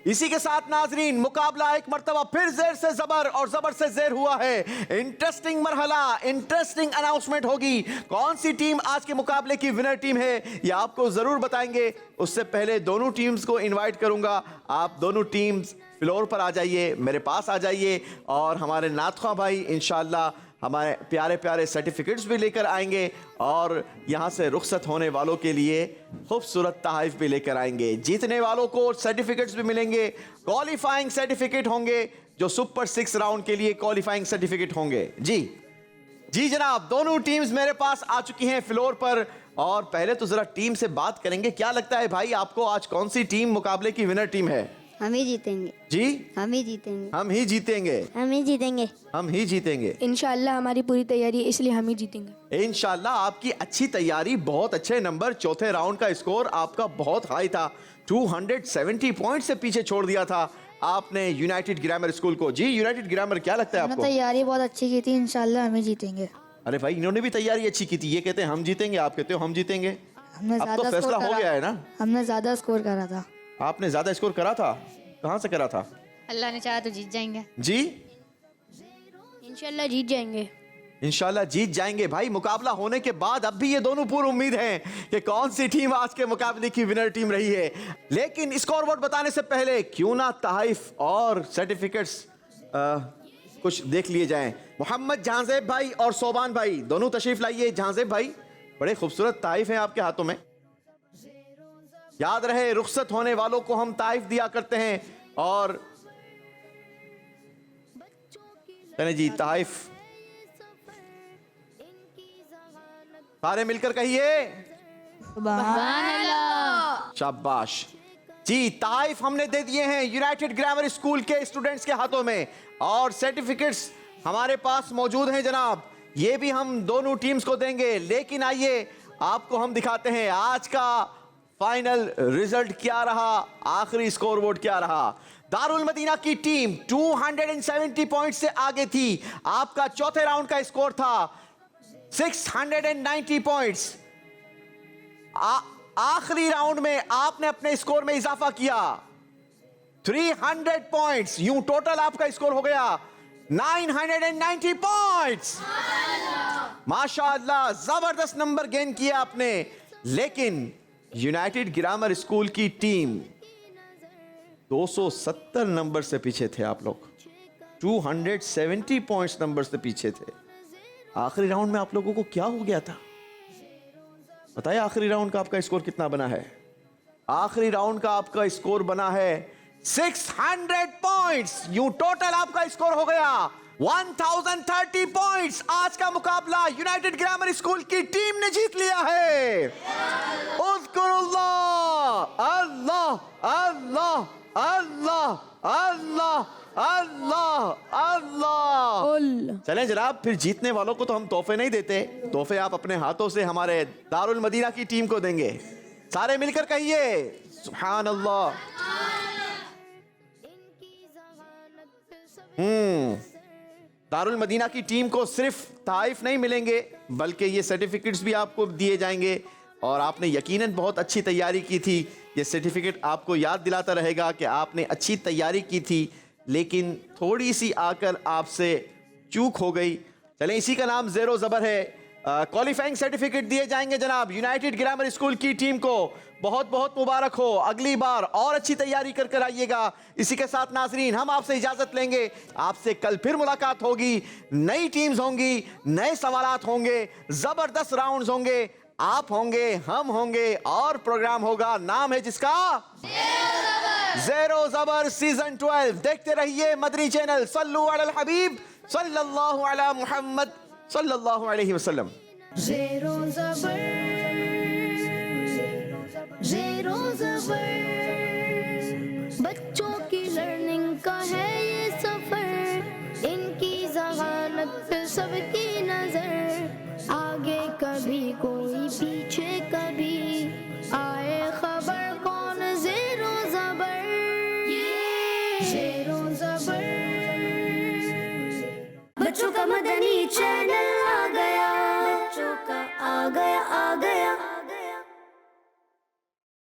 इसी के साथ नाजरीन, मुकाबला एक मर्तबा फिर जेर से जबर और जबर से जेर हुआ है। इंटरेस्टिंग मरहला, इंटरेस्टिंग अनाउंसमेंट होगी। कौन सी टीम आज के मुकाबले की विनर टीम है ये आपको जरूर बताएंगे। उससे पहले दोनों टीम्स को इनवाइट करूंगा। आप दोनों टीम्स फ्लोर पर आ जाइए, मेरे पास आ जाइए, और हमारे नातखा भाई इंशाल्लाह हमारे प्यारे प्यारे सर्टिफिकेट्स भी लेकर आएंगे, और यहाँ से रुखसत होने वालों के लिए खूबसूरत तोहफे भी लेकर आएंगे। जीतने वालों को सर्टिफिकेट्स भी मिलेंगे। क्वालिफाइंग सर्टिफिकेट होंगे जो सुपर 6 राउंड के लिए क्वालिफाइंग सर्टिफिकेट होंगे। जी जनाब, दोनों टीम्स मेरे पास आ चुकी हैं फ्लोर पर, और पहले तो जरा टीम से बात करेंगे। क्या लगता है भाई आपको, आज कौन सी टीम मुकाबले की विनर टीम है? हम ही जीतेंगे जी, हम ही जीतेंगे हम ही जीतेंगे, हम ही जीतेंगे हम ही जीतेंगे। इंशाल्लाह हमारी पूरी तैयारी है, इसलिए हम ही जीतेंगे। इंशाल्लाह आपकी अच्छी तैयारी, बहुत अच्छे नंबर। चौथे राउंड का स्कोर आपका बहुत हाई था, 270 पॉइंट से पीछे छोड़ दिया था आपने यूनाइटेड ग्रामर स्कूल को। जी यूनाइटेड ग्रामर, क्या लगता है आपको? तैयारी बहुत अच्छी की थी, इंशाल्लाह हम ही जीतेंगे। अरे भाई, इन्होंने भी तैयारी अच्छी की थी। ये कहते हैं हम जीतेंगे, आप कहते हो हम जीतेंगे। हमने अब तो फैसला हो गया है ना? हमने ज्यादा स्कोर करा था। आपने ज्यादा स्कोर करा था? कहाँ से करा था? अल्लाह ने चाहा तो जीत जाएंगे। जी इंशाल्लाह जीत जाएंगे। इंशाल्लाह जीत जाएंगे। भाई, मुकाबला होने के बाद अब भी ये दोनों पूरी उम्मीद है कि कौन सी टीम आज के मुकाबले की विनर टीम रही है। लेकिन स्कोर बोर्ड बताने से पहले क्यों ना तहफ और सर्टिफिकेट्स कुछ देख लिए जाएं। मोहम्मद जहांजेब भाई और सोबान भाई दोनों तशरीफ लाइए। जहांजेब भाई, बड़े खूबसूरत तहफ हैं आपके हाथों में। याद रहे, रुखसत होने वालों को हम तहफ दिया करते हैं। और जी तहफ सारे मिलकर कहिए शाबाश। जी, तहफ हमने दे दिए हैं यूनाइटेड ग्रामर स्कूल के स्टूडेंट्स के हाथों में, और सर्टिफिकेट्स हमारे पास मौजूद हैं जनाब। ये भी हम दोनों टीम्स को देंगे। लेकिन आइए आपको हम दिखाते हैं आज का फाइनल रिजल्ट क्या रहा, आखिरी स्कोर बोर्ड क्या रहा। दारुल मदीना की टीम 270 पॉइंट से आगे थी। आपका चौथे राउंड का स्कोर था 690 पॉइंट्स। आखिरी राउंड में आपने अपने स्कोर में इजाफा किया 300 पॉइंट्स। यूं टोटल आपका स्कोर हो गया 990 पॉइंट्स। माशाअल्लाह, जबरदस्त नंबर गेन किया आपने। लेकिन यूनाइटेड ग्रामर स्कूल की टीम 270 नंबर से पीछे थे। आप लोग 270 पॉइंट्स नंबर से पीछे थे। आखिरी राउंड में आप लोगों को क्या हो गया था बताइए? आखिरी राउंड का आपका स्कोर कितना बना है? आखिरी राउंड का आपका स्कोर बना है 600 पॉइंट्स। यूं टोटल आपका स्कोर हो गया 1030 पॉइंट्स। आज का मुकाबला यूनाइटेड ग्रामर स्कूल की टीम ने जीत लिया है। उज़्कुरुल्लाह, अल्लाह अल्लाह अल्लाह अल्लाह अल्लाह अल्लाह। चलें जनाब, फिर जीतने वालों को तो हम तोहफे नहीं देते। तोहफे आप अपने हाथों से हमारे दारुल मदीना की टीम को देंगे। सारे मिलकर कहिए सुभान अल्लाह। दारुल मदीना की टीम को सिर्फ ताइफ नहीं मिलेंगे, बल्कि ये सर्टिफिकेट्स भी आपको दिए जाएंगे। और आपने यकीनन बहुत अच्छी तैयारी की थी। ये सर्टिफिकेट आपको याद दिलाता रहेगा कि आपने अच्छी तैयारी की थी। लेकिन थोड़ी सी आकर आपसे चूक हो गई। चलें, इसी का नाम ज़ेरो ज़बर है। क्वालिफाइंग सर्टिफिकेट दिए जाएंगे जनाब। यूनाइटेड ग्रामर स्कूल की टीम को बहुत बहुत मुबारक हो। अगली बार और अच्छी तैयारी कर कर आइएगा। इसी के साथ नाजरीन, हम आपसे इजाजत लेंगे। आपसे कल फिर मुलाकात होगी। नई टीम्स होंगी, नए सवालात होंगे, जबरदस्त राउंड्स होंगे। आप होंगे, हम होंगे और प्रोग्राम होगा, नाम है जिसका ज़ेरो ज़बर सीजन 12। देखते रहिए मदनी चैनल। सल्लु अलल हबीब सल्लल्लाहु अला मुहम्मद सल्लल्लाहु अलैहि वसल्लम। ज़ेरो ज़बर, ज़ेरो ज़बर, बच्चों की लर्निंग का है ये सफर। इनकी ज़हानत पे सबकी नजर, आगे कभी कोई पीछे कभी, आए खबर कौन ज़ेरो ज़बर, ज़ेरो ज़बर। बच्चों का मदनी चैनल।